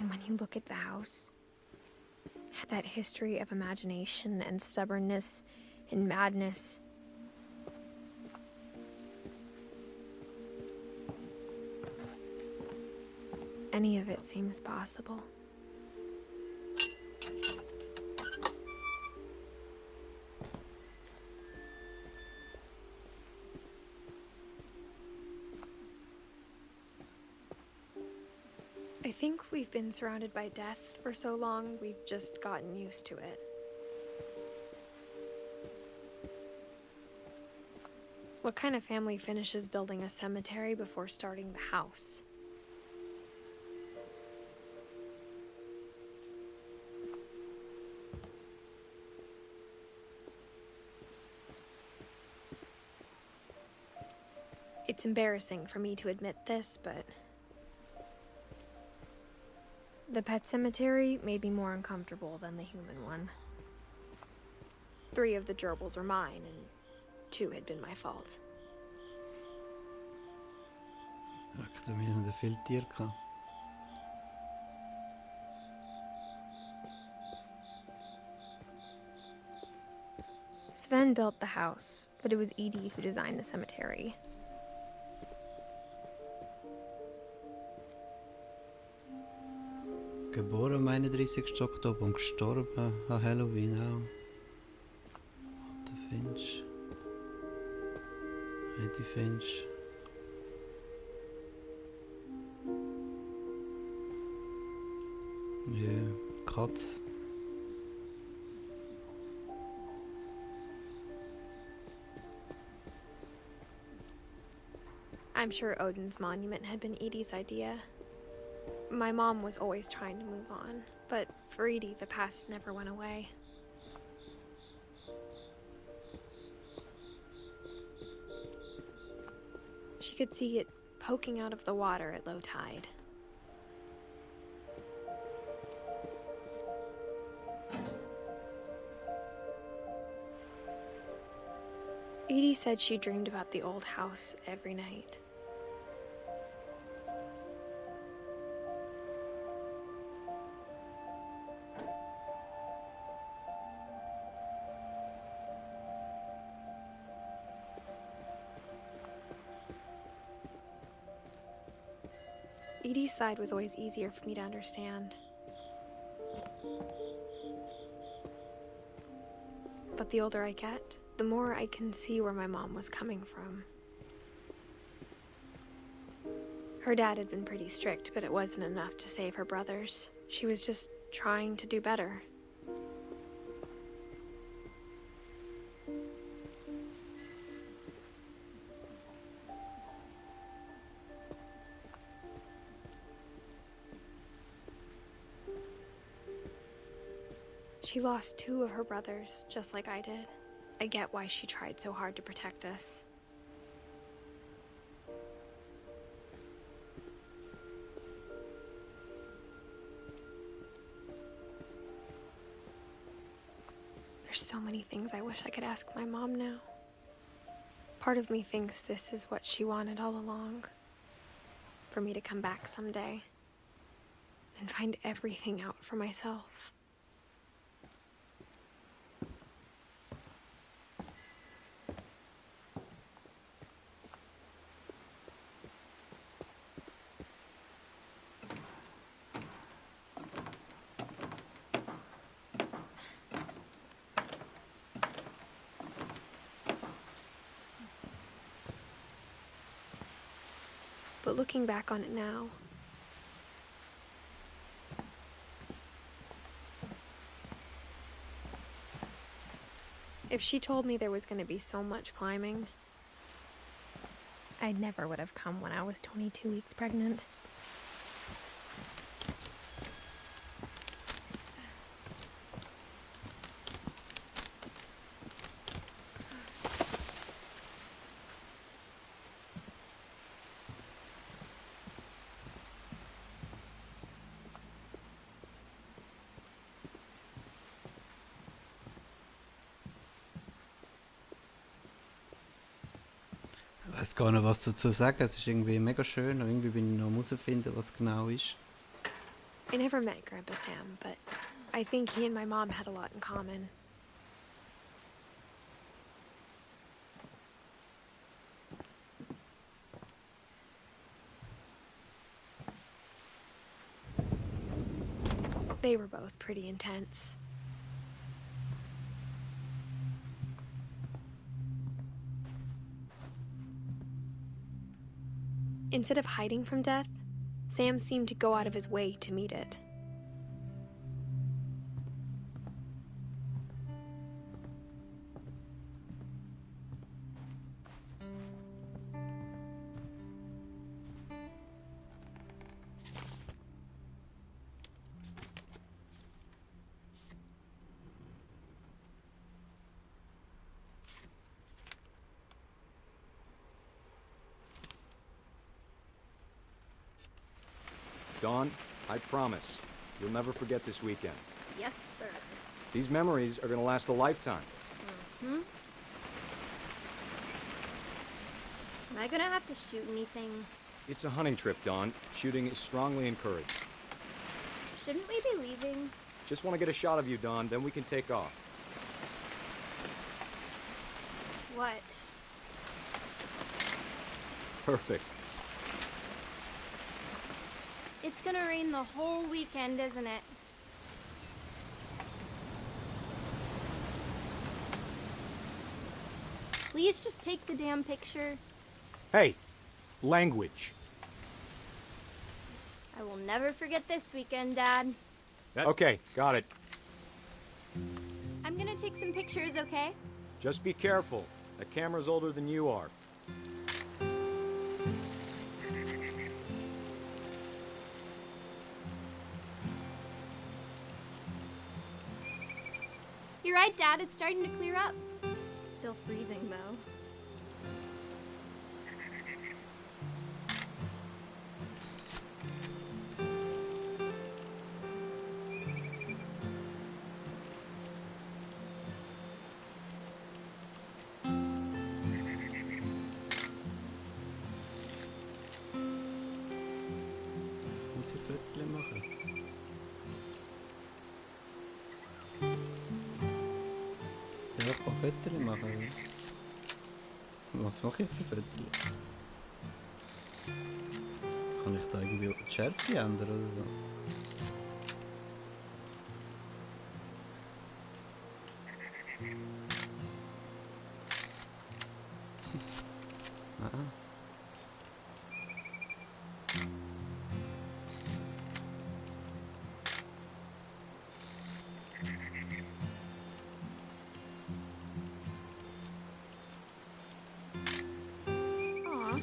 And when you look at the house, that history of imagination and stubbornness and madness. Any of it seems possible. I think we've been surrounded by death for so long, we've just gotten used to it. What kind of family finishes building a cemetery before starting the house? It's embarrassing for me to admit this, but the pet cemetery made me more uncomfortable than the human one. 3 of the gerbils were mine, and 2 had been my fault. Wir haben viele Tiere gehabt. Sven built the house, but it was Edie who designed the cemetery. Geboren am 31. Oktober und gestorben an Halloween auch. Der Finch. Edith Finch. Ja, Katz. I'm sure Odin's monument had been Edie's idea. My mom was always trying to move on, but for Edie, the past never went away. She could see it poking out of the water at low tide. Edie said she dreamed about the old house every night. Edie's side was always easier for me to understand. But the older I get, the more I can see where my mom was coming from. Her dad had been pretty strict, but it wasn't enough to save her brothers. She was just trying to do better. She lost 2 of her brothers, just like I did. I get why she tried so hard to protect us. There's so many things I wish I could ask my mom now. Part of me thinks this is what she wanted all along. For me to come back someday and find everything out for myself. looking back on it now, if she told me there was going to be so much climbing, I never would have come when I was 22 weeks pregnant. Ich weiß gar nicht, was dazu sagen. Es ist irgendwie mega schön und irgendwie bin ich noch am herausfinden, was genau ist. I never met Grandpa Sam, but I think he and my mom had a lot in common. They were both pretty intense. Instead of hiding from death, Sam seemed to go out of his way to meet it. Dawn, I promise, you'll never forget this weekend. Yes, sir. These memories are gonna last a lifetime. Mm-hmm. Am I gonna have to shoot anything? It's a hunting trip, Dawn. Shooting is strongly encouraged. Shouldn't we be leaving? Just want to get a shot of you, Dawn, then we can take off. What? Perfect. It's gonna rain the whole weekend, isn't it? Please just take the damn picture. Hey, language. I will never forget this weekend, Dad. Okay, got it. I'm gonna take some pictures, okay? Just be careful. That camera's older than you are. You're right, Dad. It's starting to clear up. Still freezing, though. Was muss ich Fotos machen? Soll ich ein paar Fotos machen? Was mache ich für Fotos? Kann ich da irgendwie die Schärfe ändern oder so? Ah. Aw.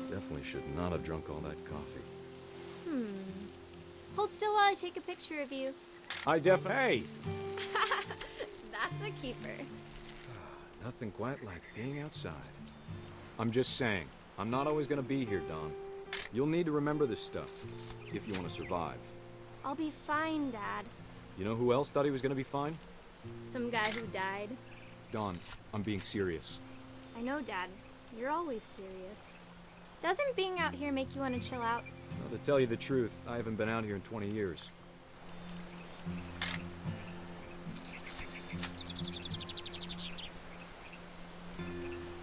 Definitely should not have drunk all that coffee. Hold still while I take a picture of you. Hey! That's a keeper. Nothing quite like being outside. I'm just saying, I'm not always gonna be here, Dawn. You'll need to remember this stuff, if you want to survive. I'll be fine, Dad. You know who else thought he was gonna be fine? Some guy who died. Dawn, I'm being serious. I know, Dad. You're always serious. Doesn't being out here make you want to chill out? Well, to tell you the truth, I haven't been out here in 20 years.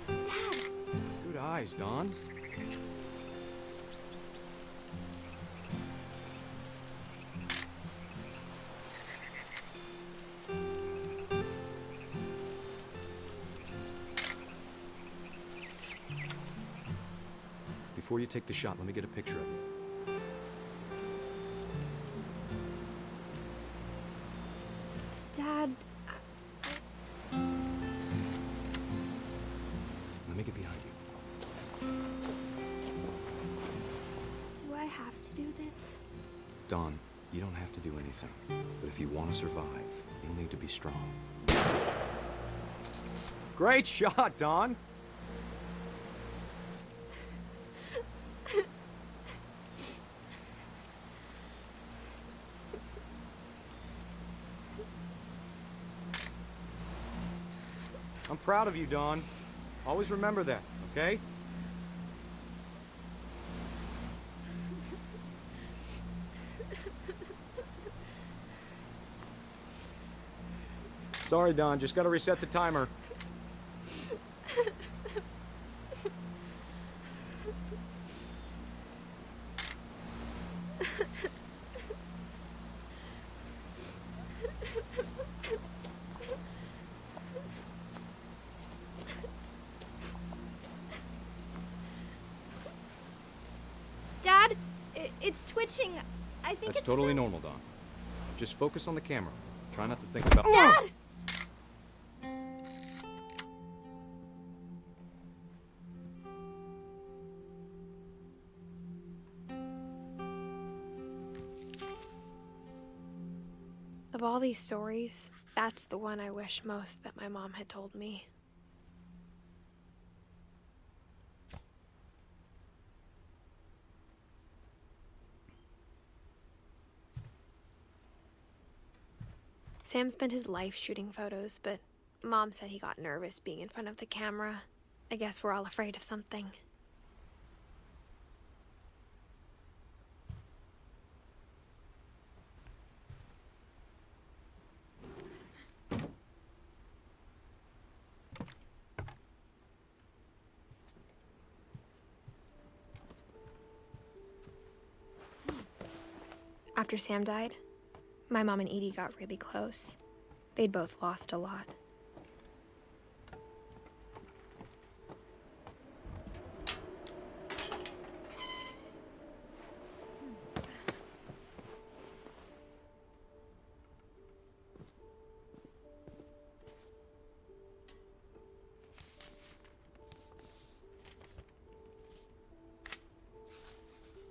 Dad! Good eyes, Don. Before you take the shot, let me get a picture of you. Dad, Let me get behind you. do I have to do this? Don, you don't have to do anything. But if you want to survive, you'll need to be strong. Great shot, Don! I'm proud of you, Don. Always remember that, okay? Sorry, Don. Just gotta reset the timer. Dad, it's twitching. I think That's it's totally normal, Don. Just focus on the camera. Try not to think about— Dad! Of all these stories, that's the one I wish most that my mom had told me. Sam spent his life shooting photos, but Mom said he got nervous being in front of the camera. I guess we're all afraid of something. After Sam died, my mom and Edie got really close. They'd both lost a lot.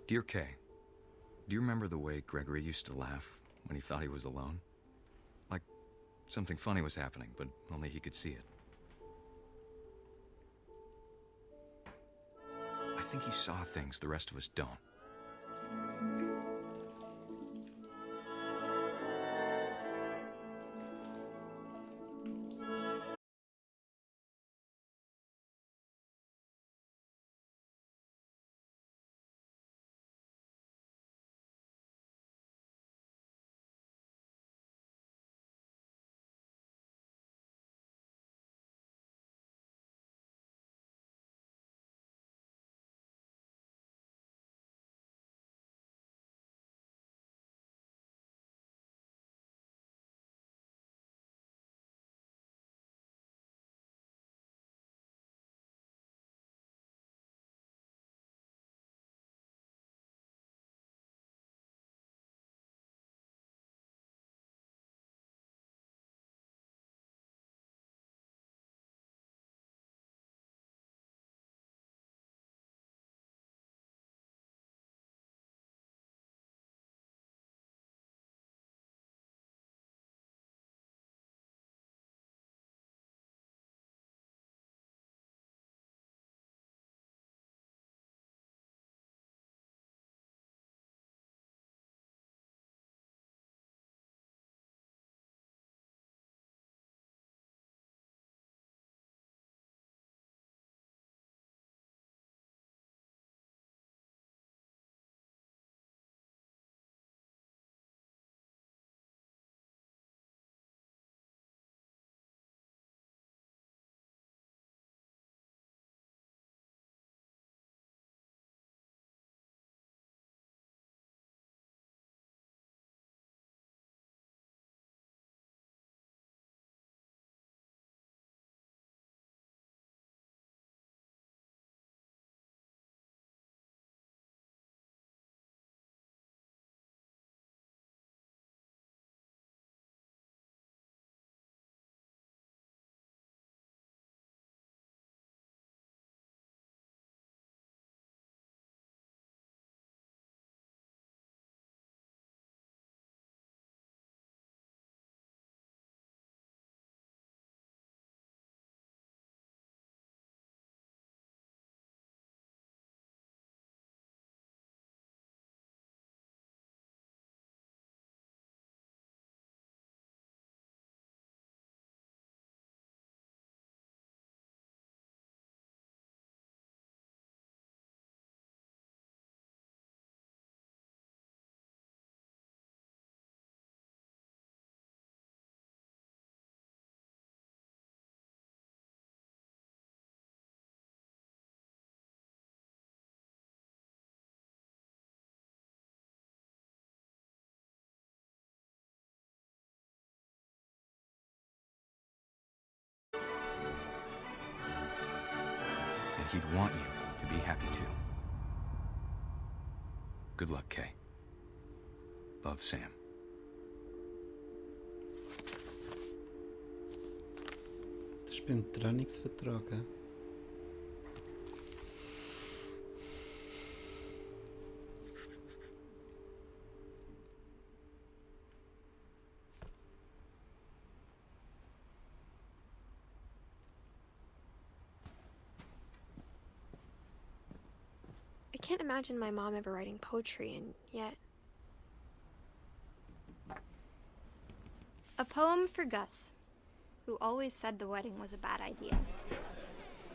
Dear Kay, do you remember the way Gregory used to laugh when he thought he was alone? Like something funny was happening, but only he could see it. I think he saw things the rest of us don't. he'd want you to be happy too. Good luck, Kay. Love, Sam. Das ist beim Trennungsvertrag, hä? I can't imagine my mom ever writing poetry, and yet... A poem for Gus, who always said the wedding was a bad idea.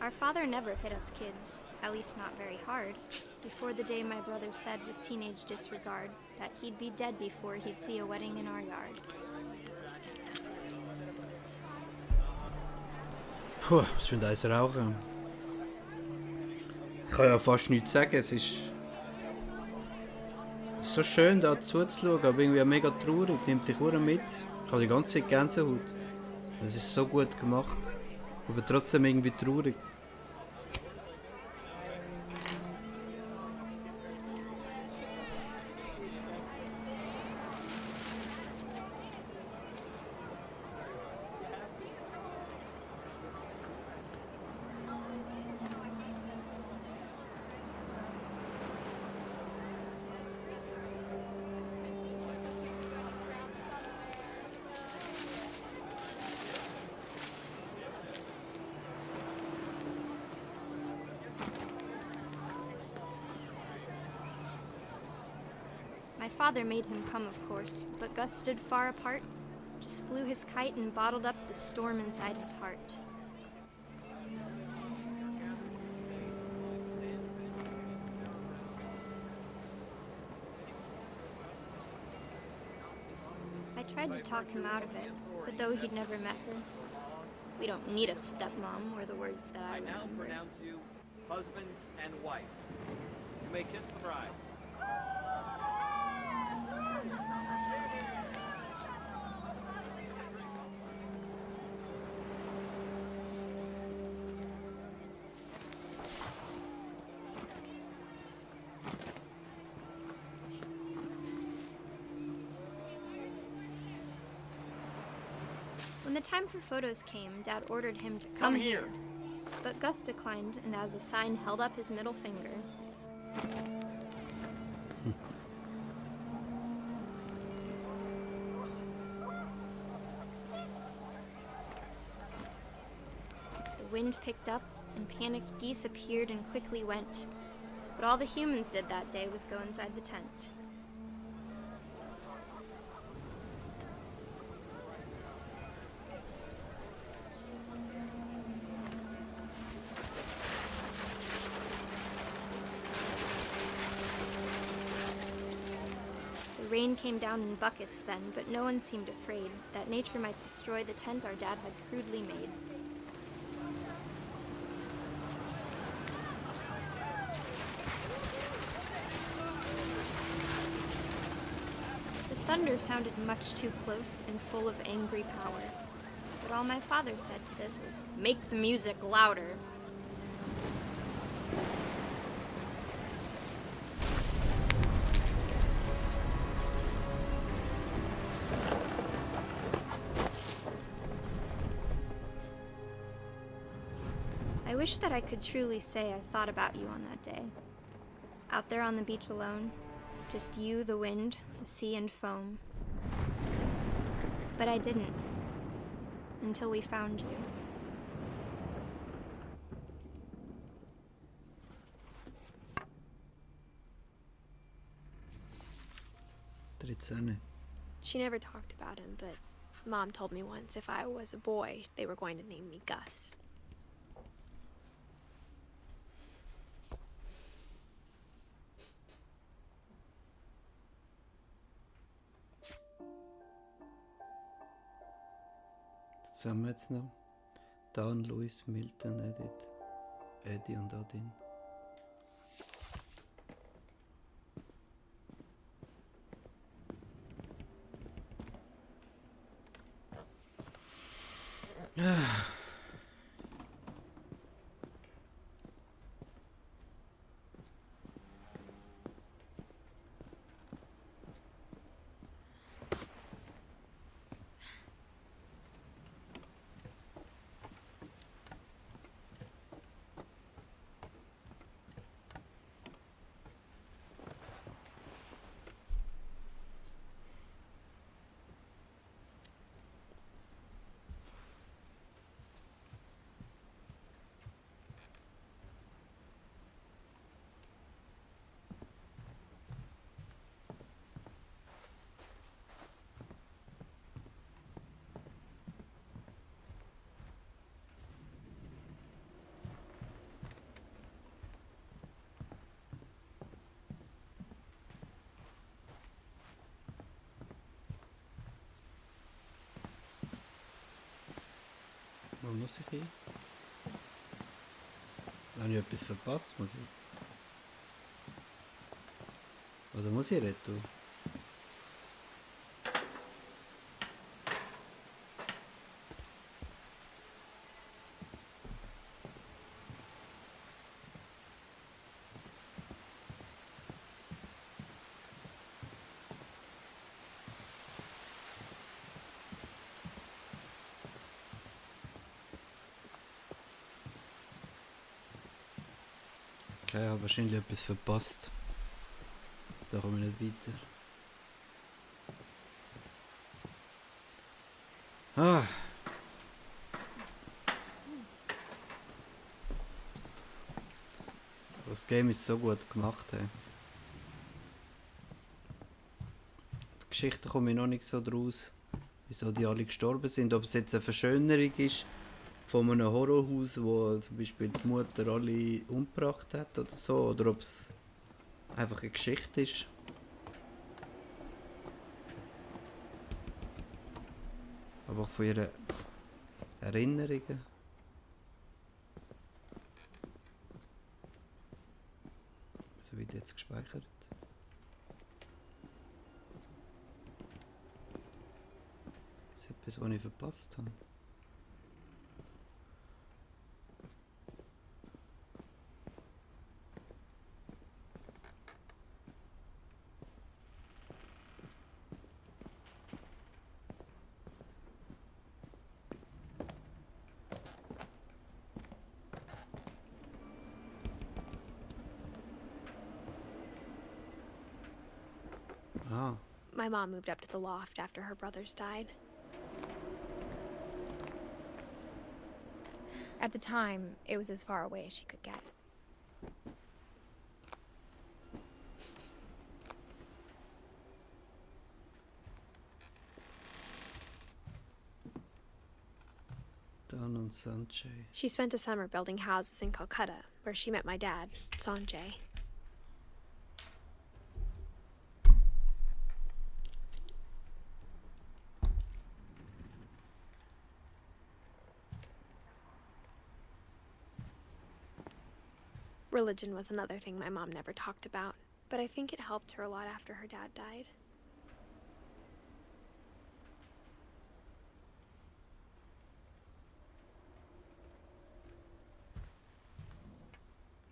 Our father never hit us kids, at least not very hard, before the day my brother said with teenage disregard that he'd be dead before he'd see a wedding in our yard. Puh, was für ein eins rauchen. Ich kann ja fast nichts sagen, es ist so schön da zuzuschauen, aber irgendwie auch mega traurig, nimmt dich auch mit. Ich habe die ganze Zeit Gänsehaut. Es ist so gut gemacht, aber trotzdem irgendwie traurig. My father made him come, of course, but Gus stood far apart, just flew his kite and bottled up the storm inside his heart. I tried to talk him out of it, but though he'd never met her, we don't need a stepmom were the words that I now remembered. pronounce you husband and wife. You may kiss the bride. When the time for photos came, Dad ordered him to come here. But Gus declined, and as a sign held up his middle finger. The wind picked up, and panicked geese appeared and quickly went. But all the humans did that day was go inside the tent. The rain came down in buckets then, but no one seemed afraid that nature might destroy the tent our dad had crudely made. The thunder sounded much too close and full of angry power, but all my father said to this was, "Make the music louder." I wish that I could truly say I thought about you on that day. Out there on the beach alone, just you, the wind, the sea, and foam. But I didn't, until we found you. She never talked about him, but Mom told me once if I was a boy, they were going to name me Gus. Was haben wir jetzt noch? Dan, Louis, Milton, Edith, Eddie und Adin. Wo muss ich hin? Habe ich etwas verpasst? Muss ich? Oder muss ich retour? Okay, ich habe wahrscheinlich etwas verpasst. Da komme ich nicht weiter. Ah! Das Game ist so gut gemacht. Hey. Die Geschichte komme ich noch nicht so draus, wieso die alle gestorben sind. Ob es jetzt eine Verschönerung ist von einem Horrorhaus, wo zum Beispiel die Mutter alle umgebracht hat oder so, oder ob es einfach eine Geschichte ist. Aber von ihren Erinnerungen. So wird jetzt gespeichert. Das ist etwas, was ich verpasst habe. My mom moved up to the loft after her brothers died. At the time, it was as far away as she could get. Don and Sanjay. She spent a summer building houses in Calcutta, where she met my dad, Sanjay. Religion was another thing my mom never talked about, but I think it helped her a lot after her dad died.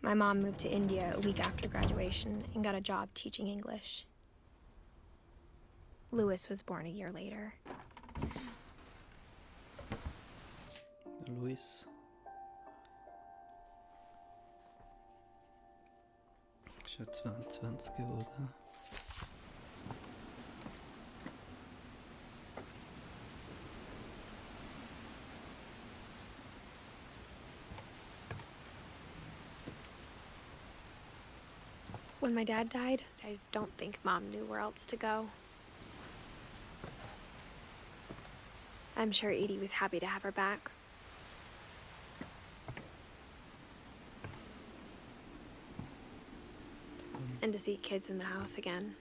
My mom moved to India a week after graduation and got a job teaching English. Louis was born a year later. Louis. Ist ja 22 geworden. When my dad died, I don't think Mom knew where else to go. I'm sure Edie was happy to have her back. And to see kids in the house again.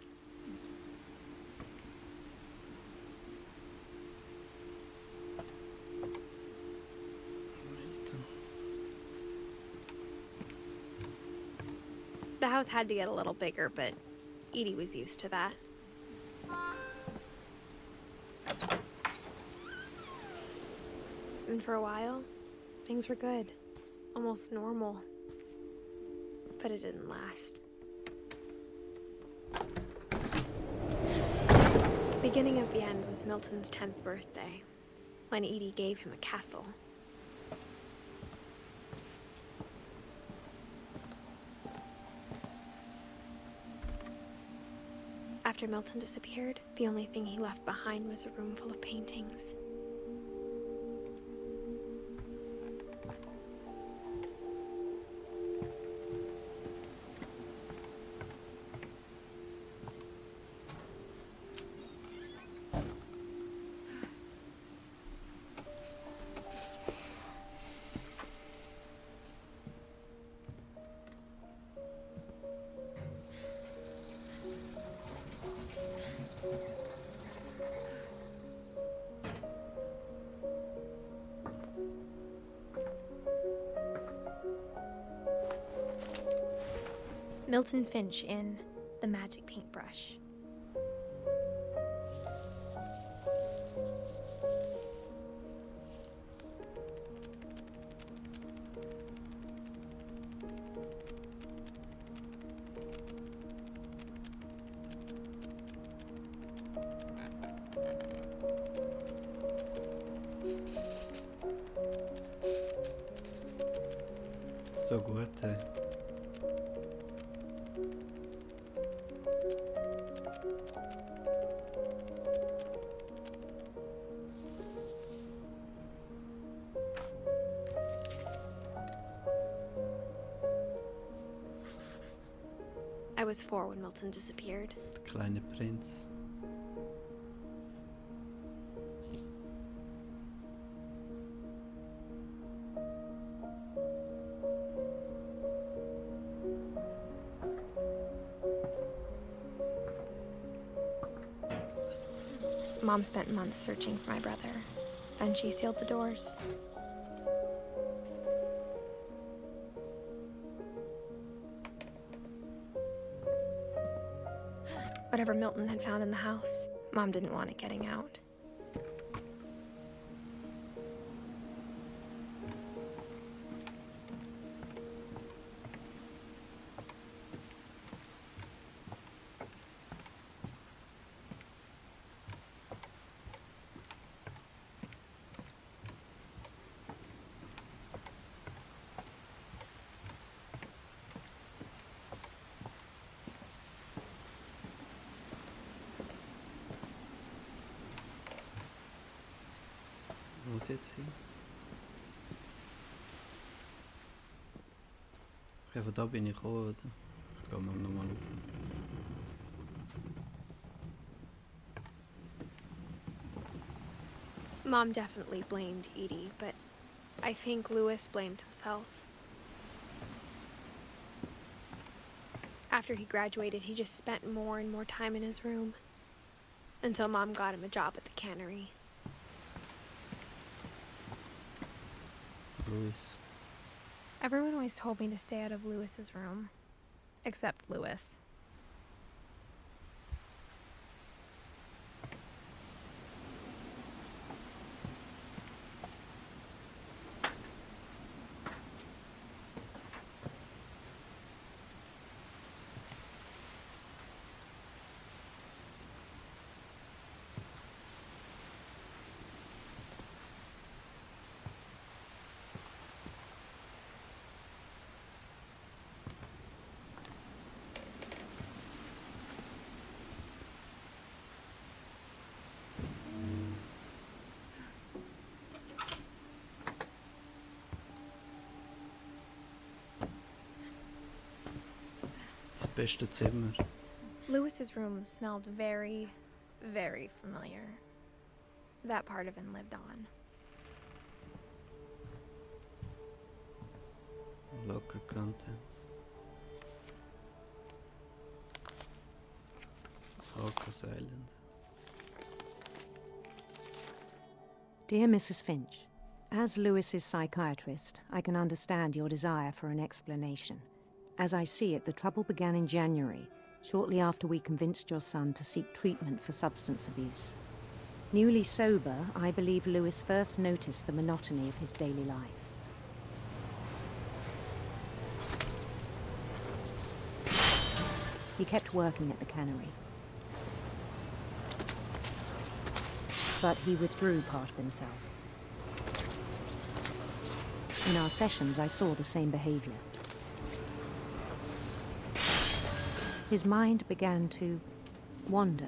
The house had to get a little bigger, but Edie was used to that. And for a while, things were good. Almost normal. But it didn't last. The beginning of the end was Milton's 10th birthday, when Edie gave him a castle. After Milton disappeared, the only thing he left behind was a room full of paintings. Milton Finch in The Magic Paintbrush. So gut, hey. I was 4 when Milton disappeared. Der kleine Prinz. Mom spent months searching for my brother. Then she sealed the doors. Whatever Milton had found in the house, Mom didn't want it getting out. Wo ist jetzt hin? Okay, von da bin ich gekommen, oder? Ich gehe mal nochmal auf. Mom definitely blamed Edie, but I think Louis blamed himself. After he graduated, he just spent more and more time in his room. Until Mom got him a job at the cannery. Louis. Everyone always told me to stay out of Louis's room. Except Louis. Das beste Zimmer. Louis's room smelled very, very familiar. That part of him lived on. Locker contents. Orcas Island. Dear Mrs. Finch, as Louis's psychiatrist, I can understand your desire for an explanation. As I see it, the trouble began in January, shortly after we convinced your son to seek treatment for substance abuse. Newly sober, I believe Louis first noticed the monotony of his daily life. He kept working at the cannery. But he withdrew part of himself. In our sessions, I saw the same behavior. His mind began to wander.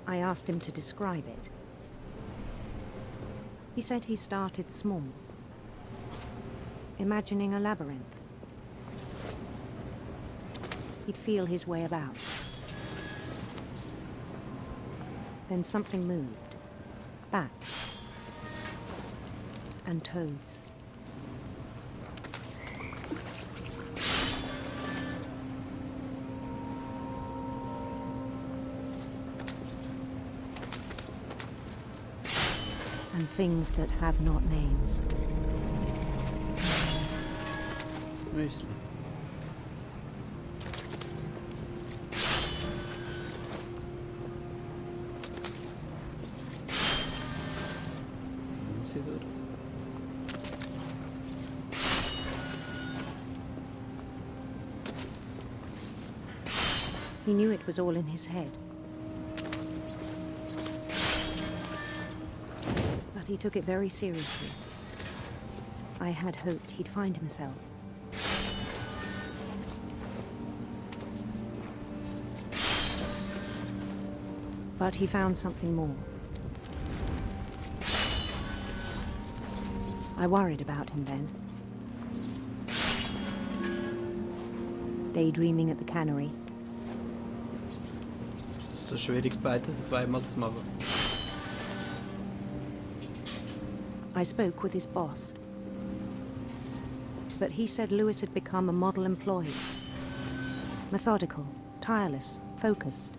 I asked him to describe it. He said he started small, imagining a labyrinth. He'd feel his way about. Then something moved. Bats. And toads. and things that have not names. Mostly. He knew it was all in his head. But he took it very seriously. I had hoped he'd find himself. But he found something more. I worried about him then. Daydreaming at the cannery. So schwierig, beides auf einmal zu machen. I spoke with his boss. But he said Lewis had become a model employee. Methodical, tireless, focused.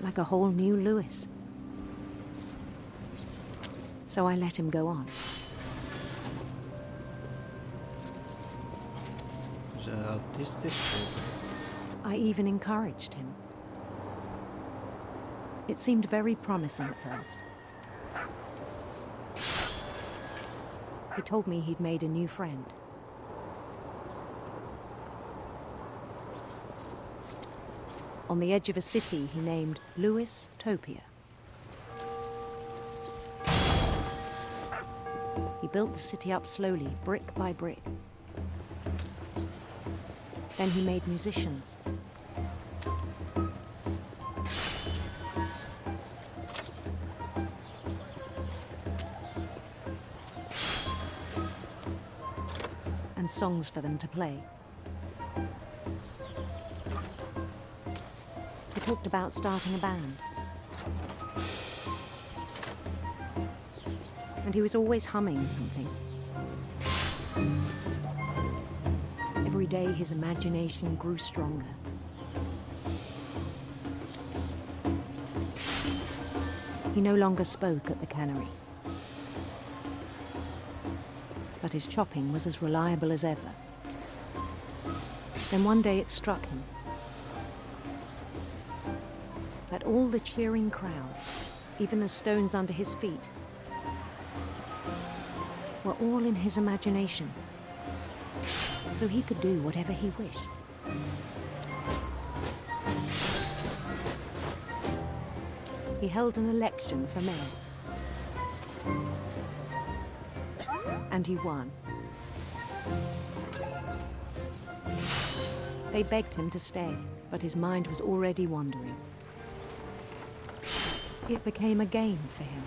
Like a whole new Lewis. So I let him go on. Is er autistisch? I even encouraged him. It seemed very promising at first. He told me he'd made a new friend. On the edge of a city he named Lewis Topia. He built the city up slowly, brick by brick. Then he made musicians. And songs for them to play. He talked about starting a band. And he was always humming something. Every day his imagination grew stronger. He no longer spoke at the cannery. But his chopping was as reliable as ever. Then one day it struck him that all the cheering crowds, even the stones under his feet, were all in his imagination, so he could do whatever he wished. He held an election for mayor. And he won. They begged him to stay, but his mind was already wandering. It became a game for him.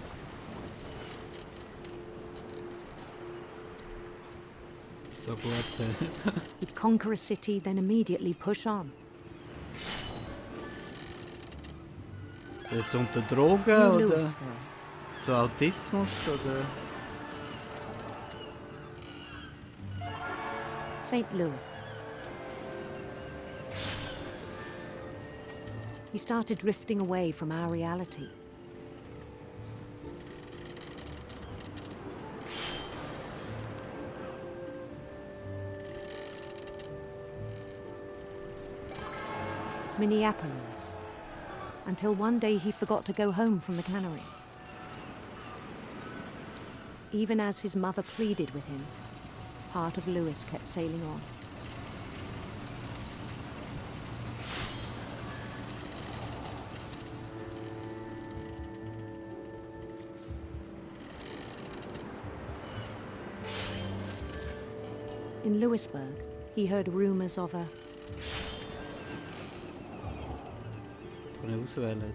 So gut. He'd conquer a city, then immediately push on. Jetzt unter Drogen New oder Louisville. so Autismus oder? St. Louis. He started drifting away from our reality. Minneapolis, until one day he forgot to go home from the cannery. Even as his mother pleaded with him, part of Lewis kept sailing on. In Lewisburg, he heard rumors of a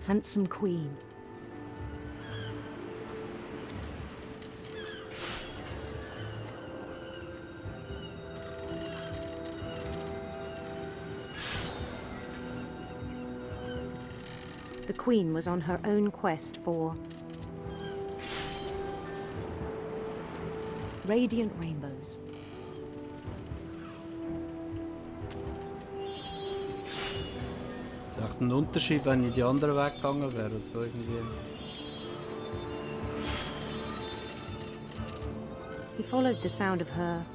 handsome queen. The queen was on her own quest for radiant rainbows. macht einen Unterschied, wenn ich die anderen Weg gegangen wäre. So irgendwie. He followed the sound of her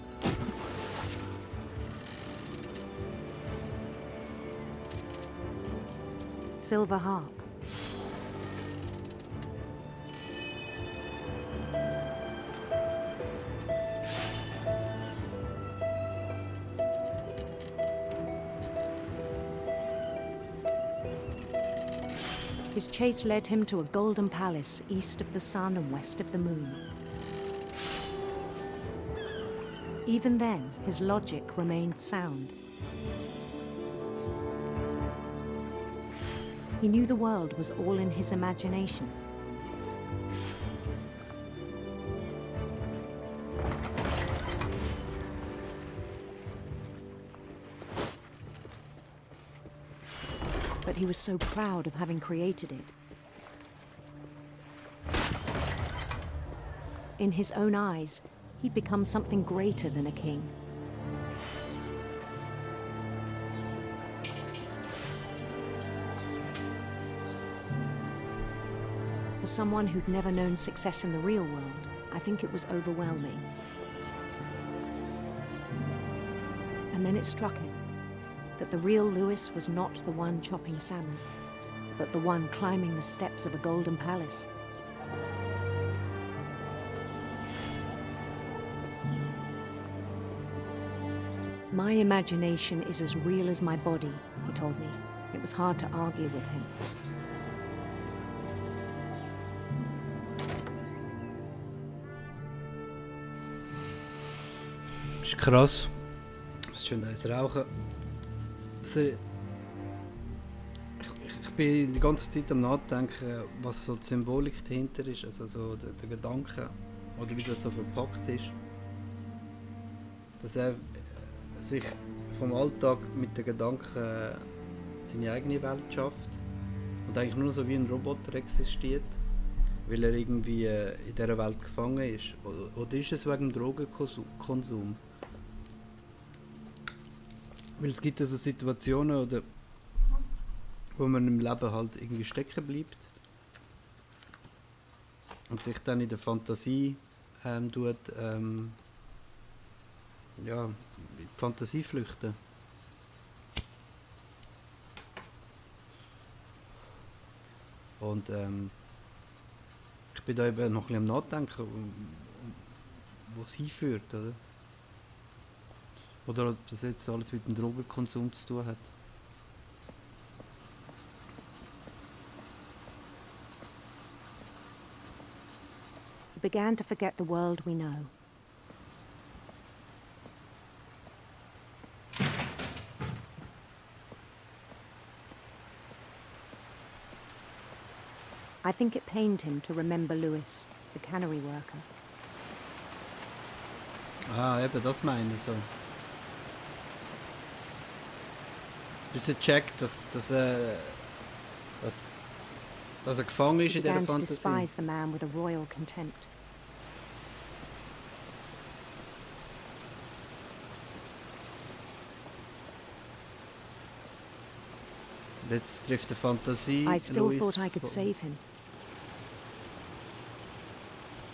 silver harp. His chase led him to a golden palace east of the sun and west of the moon. Even then, his logic remained sound. He knew the world was all in his imagination. But he was so proud of having created it. In his own eyes, he'd become something greater than a king. For someone who'd never known success in the real world, I think it was overwhelming. And then it struck him that the real Lewis was not the one chopping salmon, but the one climbing the steps of a golden palace. My imagination is as real as my body, he told me. It was hard to argue with him. Ist krass. Es ist schön, eins rauchen. Ich bin die ganze Zeit am Nachdenken, was so die Symbolik dahinter ist, also so der Gedanke, oder wie das so verpackt ist. Dass er sich vom Alltag mit den Gedanken seine eigene Welt schafft und eigentlich nur so wie ein Roboter existiert, weil er irgendwie in dieser Welt gefangen ist. Oder ist es wegen dem Drogenkonsum? Weil es gibt also Situationen, oder, wo man im Leben halt irgendwie stecken bleibt und sich dann in der Fantasie in die Fantasie flüchten. Und ich bin da eben noch ein bisschen am Nachdenken, wo es hinführt, oder? Oder ob das jetzt alles mit dem Drogenkonsum zu tun hat. He began to forget the world we know. I think it pained him to remember Lewis, the cannery worker. Ah, eben, das meine ich so. Bis er checkt, dass er gefangen ist in dieser He began to Fantasie. despise the man with a royal contempt. Jetzt trifft die Fantasie I still Louis thought I could save him.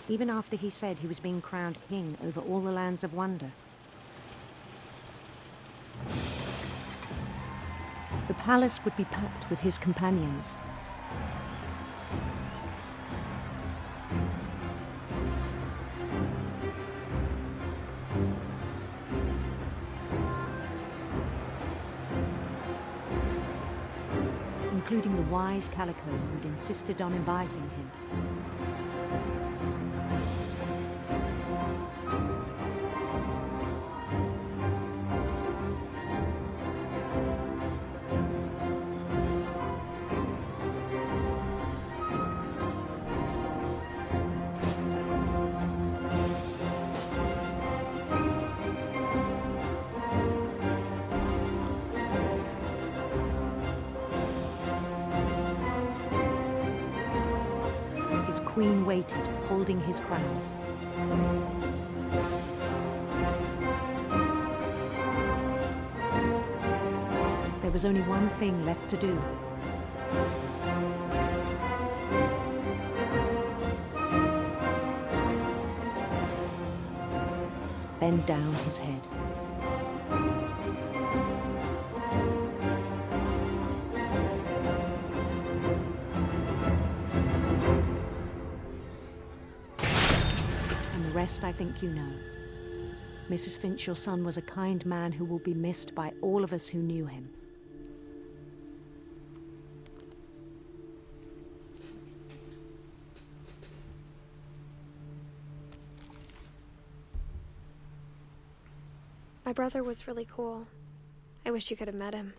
Even after he said he was being crowned king over all the lands of wonder. The palace would be packed with his companions. Including the wise Calico who'd insisted on advising him. His queen waited, holding his crown. There was only one thing left to do. Bend down his head. And the rest I think you know. Mrs. Finch, your son was a kind man who will be missed by all of us who knew him. My brother was really cool. I wish you could have met him.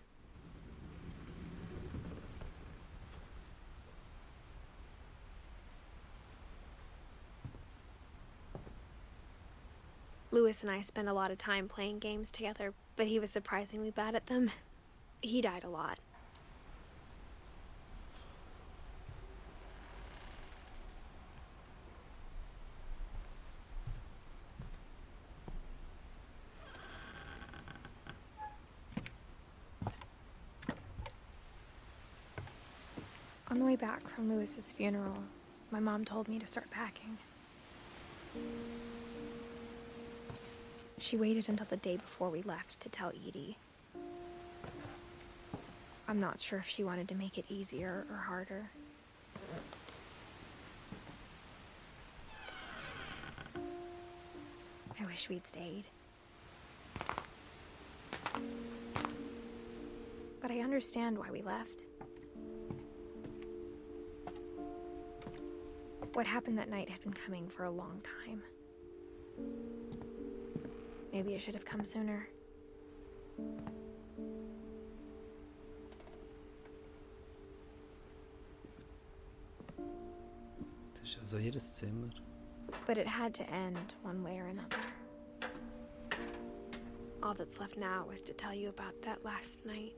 Lewis and I spent a lot of time playing games together, but he was surprisingly bad at them. He died a lot. On the way back from Lewis's funeral, my mom told me to start packing. She waited until the day before we left to tell Edie. I'm not sure if she wanted to make it easier or harder. I wish we'd stayed. But I understand why we left. What happened that night had been coming for a long time. Maybe it should have come sooner. Das ist also jedes Zimmer. But it had to end one way or another. All that's left now is to tell you about that last night.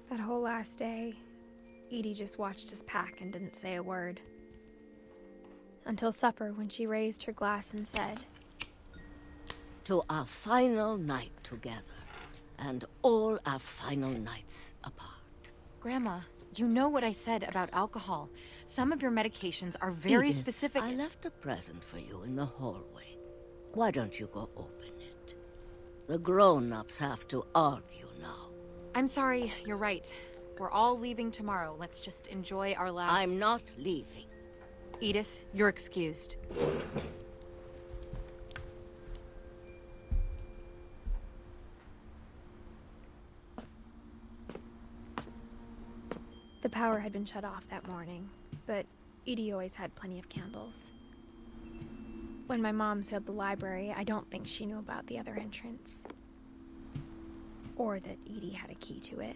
That whole last day, Edie just watched us pack and didn't say a word. Until supper, when she raised her glass and said, "To our final night together, and all our final nights apart." Grandma, you know what I said about alcohol. Some of your medications are very Edith, specific. I left a present for you in the hallway. Why don't you go open it? The grown-ups have to argue now. I'm sorry, you're right. We're all leaving tomorrow. Let's just enjoy our last... I'm not leaving. Edith, you're excused. The power had been shut off that morning, but Edie always had plenty of candles. When my mom sealed the library, I don't think she knew about the other entrance. Or that Edie had a key to it.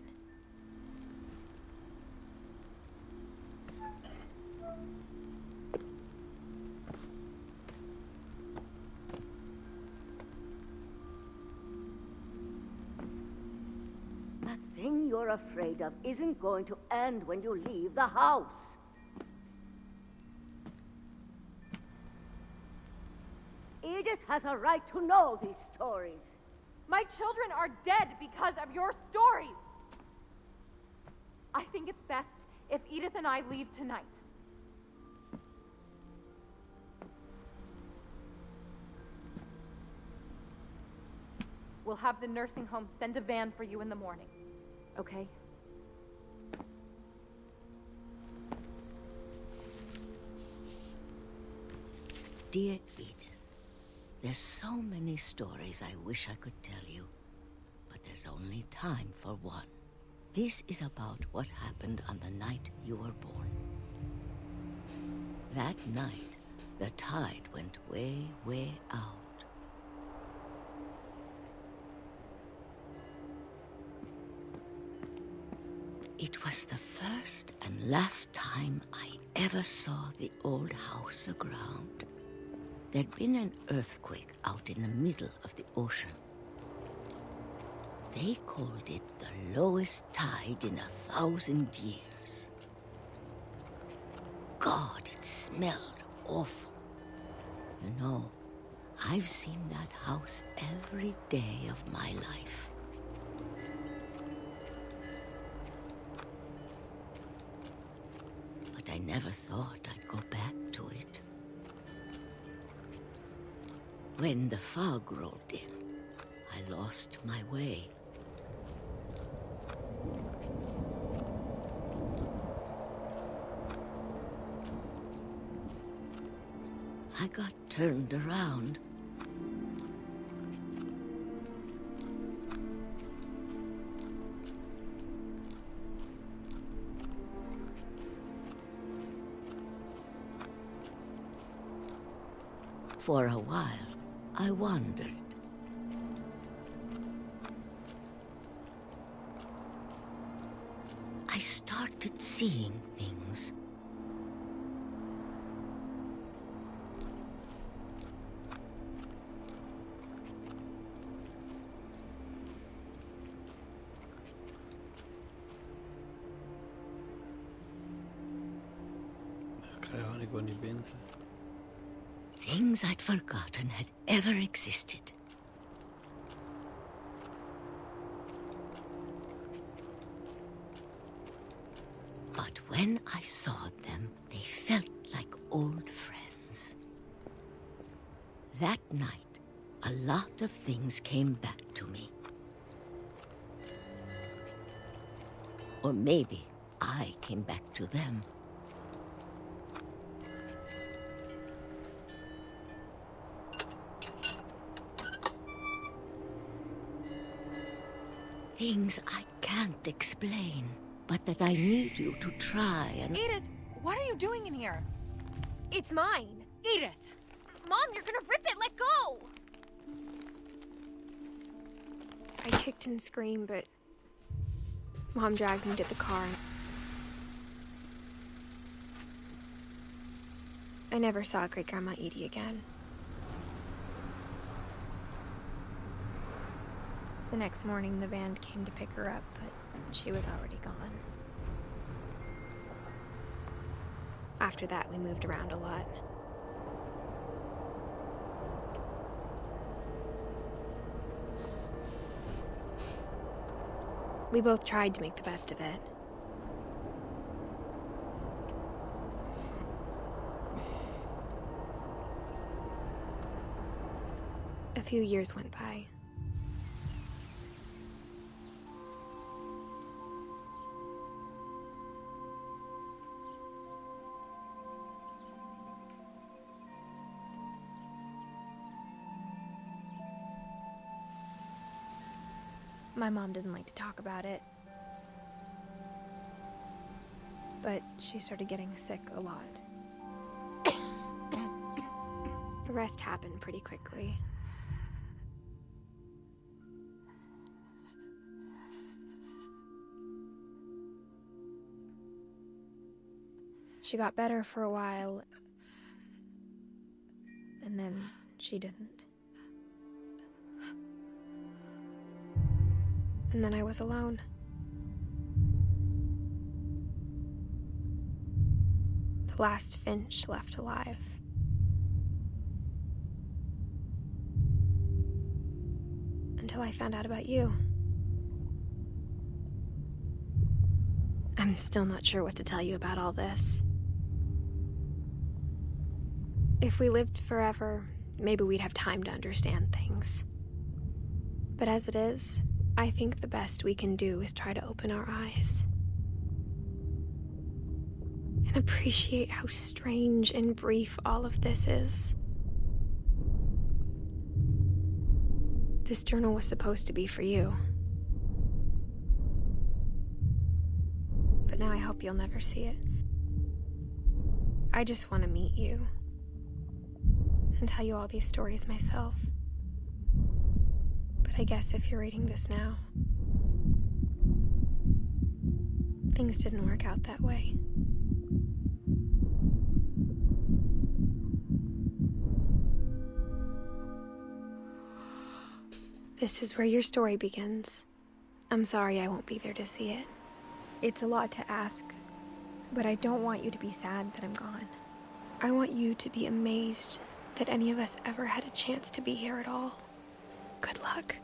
That thing you're afraid of isn't going to end when you leave the house. Edith has a right to know these stories. My children are dead because of your stories! I think it's best if Edith and I leave tonight. We'll have the nursing home send a van for you in the morning, okay? Dear Edith, there's so many stories I wish I could tell you, but there's only time for one. This is about what happened on the night you were born. That night, the tide went way, way out. It was the first and last time I ever saw the old house aground. There'd been an earthquake out in the middle of the ocean. They called it the lowest tide in 1,000 years. God, it smelled awful. You know, I've seen that house every day of my life. But I never thought I'd go back to it. When the fog rolled in, I lost my way. I got turned around. For a while, I wandered. I started seeing things. Keine Ahnung, wo ich bin. Things I'd forgotten had ever existed. But when I saw them, they felt like old friends. That night, a lot of things came back to me. Or maybe I came back to them. Things I can't explain, but that I need you to try and... Edith, what are you doing in here? It's mine. Edith! Mom, you're gonna rip it! Let go! I kicked and screamed, but Mom dragged me to the car. I never saw Great-Grandma Edie again. The next morning, the van came to pick her up, but she was already gone. After that, we moved around a lot. We both tried to make the best of it. A few years went by. My mom didn't like to talk about it, but she started getting sick a lot. The rest happened pretty quickly. She got better for a while, and then she didn't. And then I was alone. The last Finch left alive. Until I found out about you. I'm still not sure what to tell you about all this. If we lived forever, maybe we'd have time to understand things. But as it is, I think the best we can do is try to open our eyes and appreciate how strange and brief all of this is. This journal was supposed to be for you. But now I hope you'll never see it. I just want to meet you and tell you all these stories myself. But I guess if you're reading this now, things didn't work out that way. This is where your story begins. I'm sorry I won't be there to see it. It's a lot to ask, but I don't want you to be sad that I'm gone. I want you to be amazed that any of us ever had a chance to be here at all. Good luck.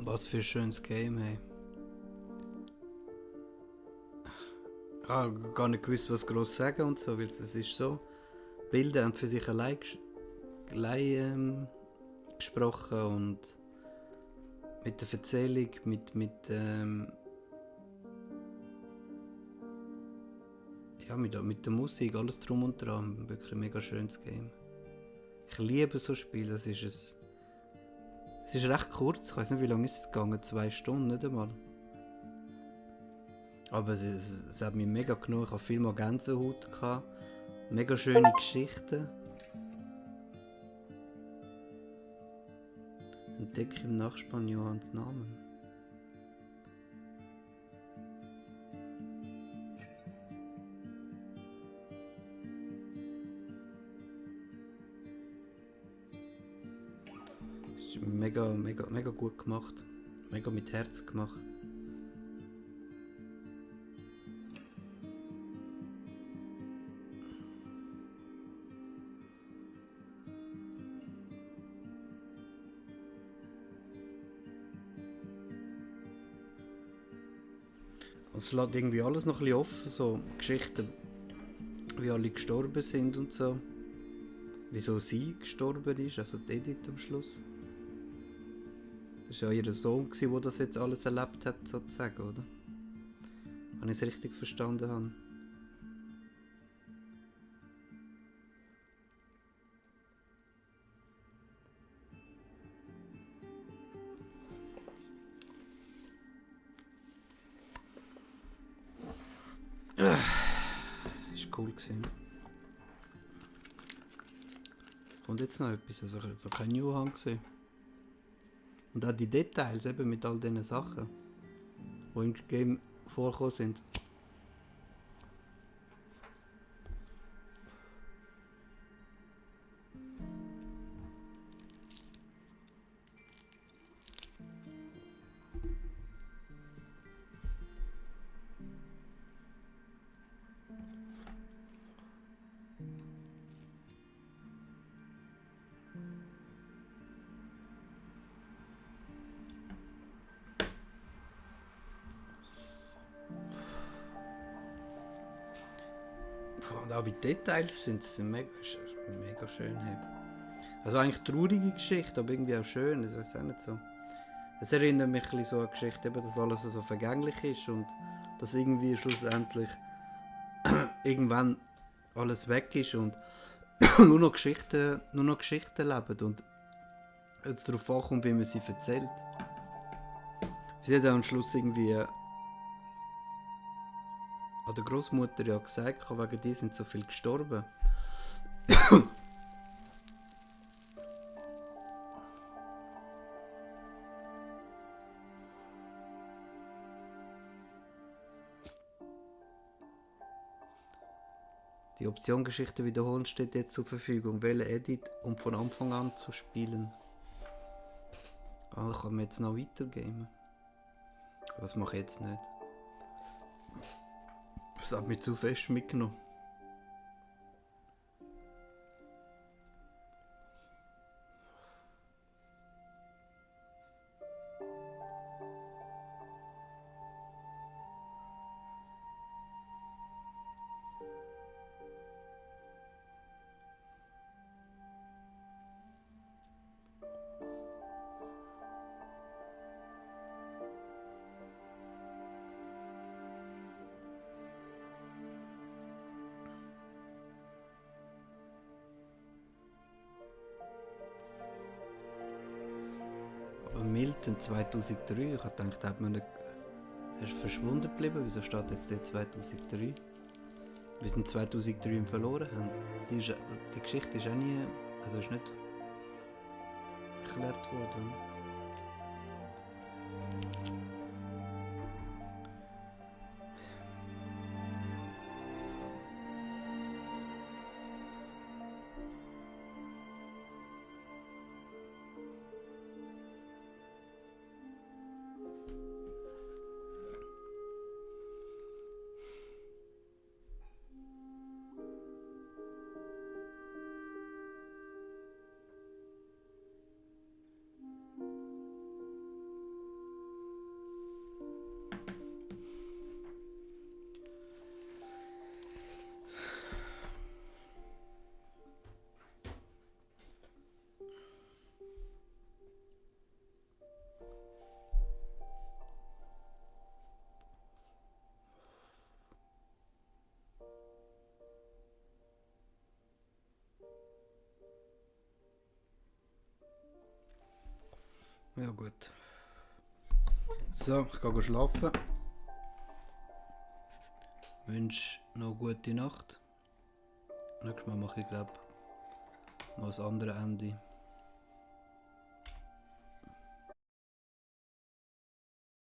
Was für ein schönes Game, hey. Ich habe gar nicht gewusst, was groß sagen und so, weil es ist so. Bilder haben für sich allein gesprochen und mit der Erzählung, mit der Musik, alles drum und dran. Wirklich ein mega schönes Game. Ich liebe so Spiele, es ist recht kurz, ich weiß nicht, wie lange ist es gegangen, 2 Stunden, nicht einmal. Aber es hat mich mega genug, ich hatte viel mal Gänsehaut gehabt, mega schöne Geschichten. Entdecke im Nachspann Johanns Namen. Mega gut gemacht. Mega mit Herz gemacht. Es lässt irgendwie alles noch ein bisschen offen, so Geschichten, wie alle gestorben sind und so. Wieso sie gestorben ist, also die Edith am Schluss. Das war ja ihr Sohn, der das jetzt alles erlebt hat, sozusagen, oder? Wenn ich es richtig verstanden habe. Ist cool gewesen. Kommt jetzt noch etwas, also ich habe jetzt noch keinen New Hang gesehen. Und auch die Details eben mit all diesen Sachen, die im Game vorgekommen sind. Und auch wie die Details sind mega schön. Hey. Also eigentlich traurige Geschichte, aber irgendwie auch schön, ich weiß auch nicht so. Es erinnert mich ein bisschen so an die Geschichte, eben, dass alles so vergänglich ist und dass irgendwie schlussendlich irgendwann alles weg ist und nur noch Geschichten leben und jetzt darauf ankommt, wie man sie erzählt. Sie hat auch am Schluss irgendwie an der Großmutter ja gesagt, wegen die sind so viel gestorben. Die Option Geschichte wiederholen steht jetzt zur Verfügung. Wähle Edit, um von Anfang an zu spielen. Also kann man jetzt noch weitergehen. Was mache ich jetzt nicht? Das hat mich zu fest mitgenommen. Milton 2003, ich habe gedacht, er ist verschwunden geblieben, wieso steht jetzt der 2003? Wir sind 2003 ihn verloren haben. Die Geschichte ist auch nie, also ist nicht erklärt worden. Ja gut. So, ich gehe schlafen. Wünsche noch eine gute Nacht. Nächstes Mal mache ich, glaube ich, mal das andere Ende.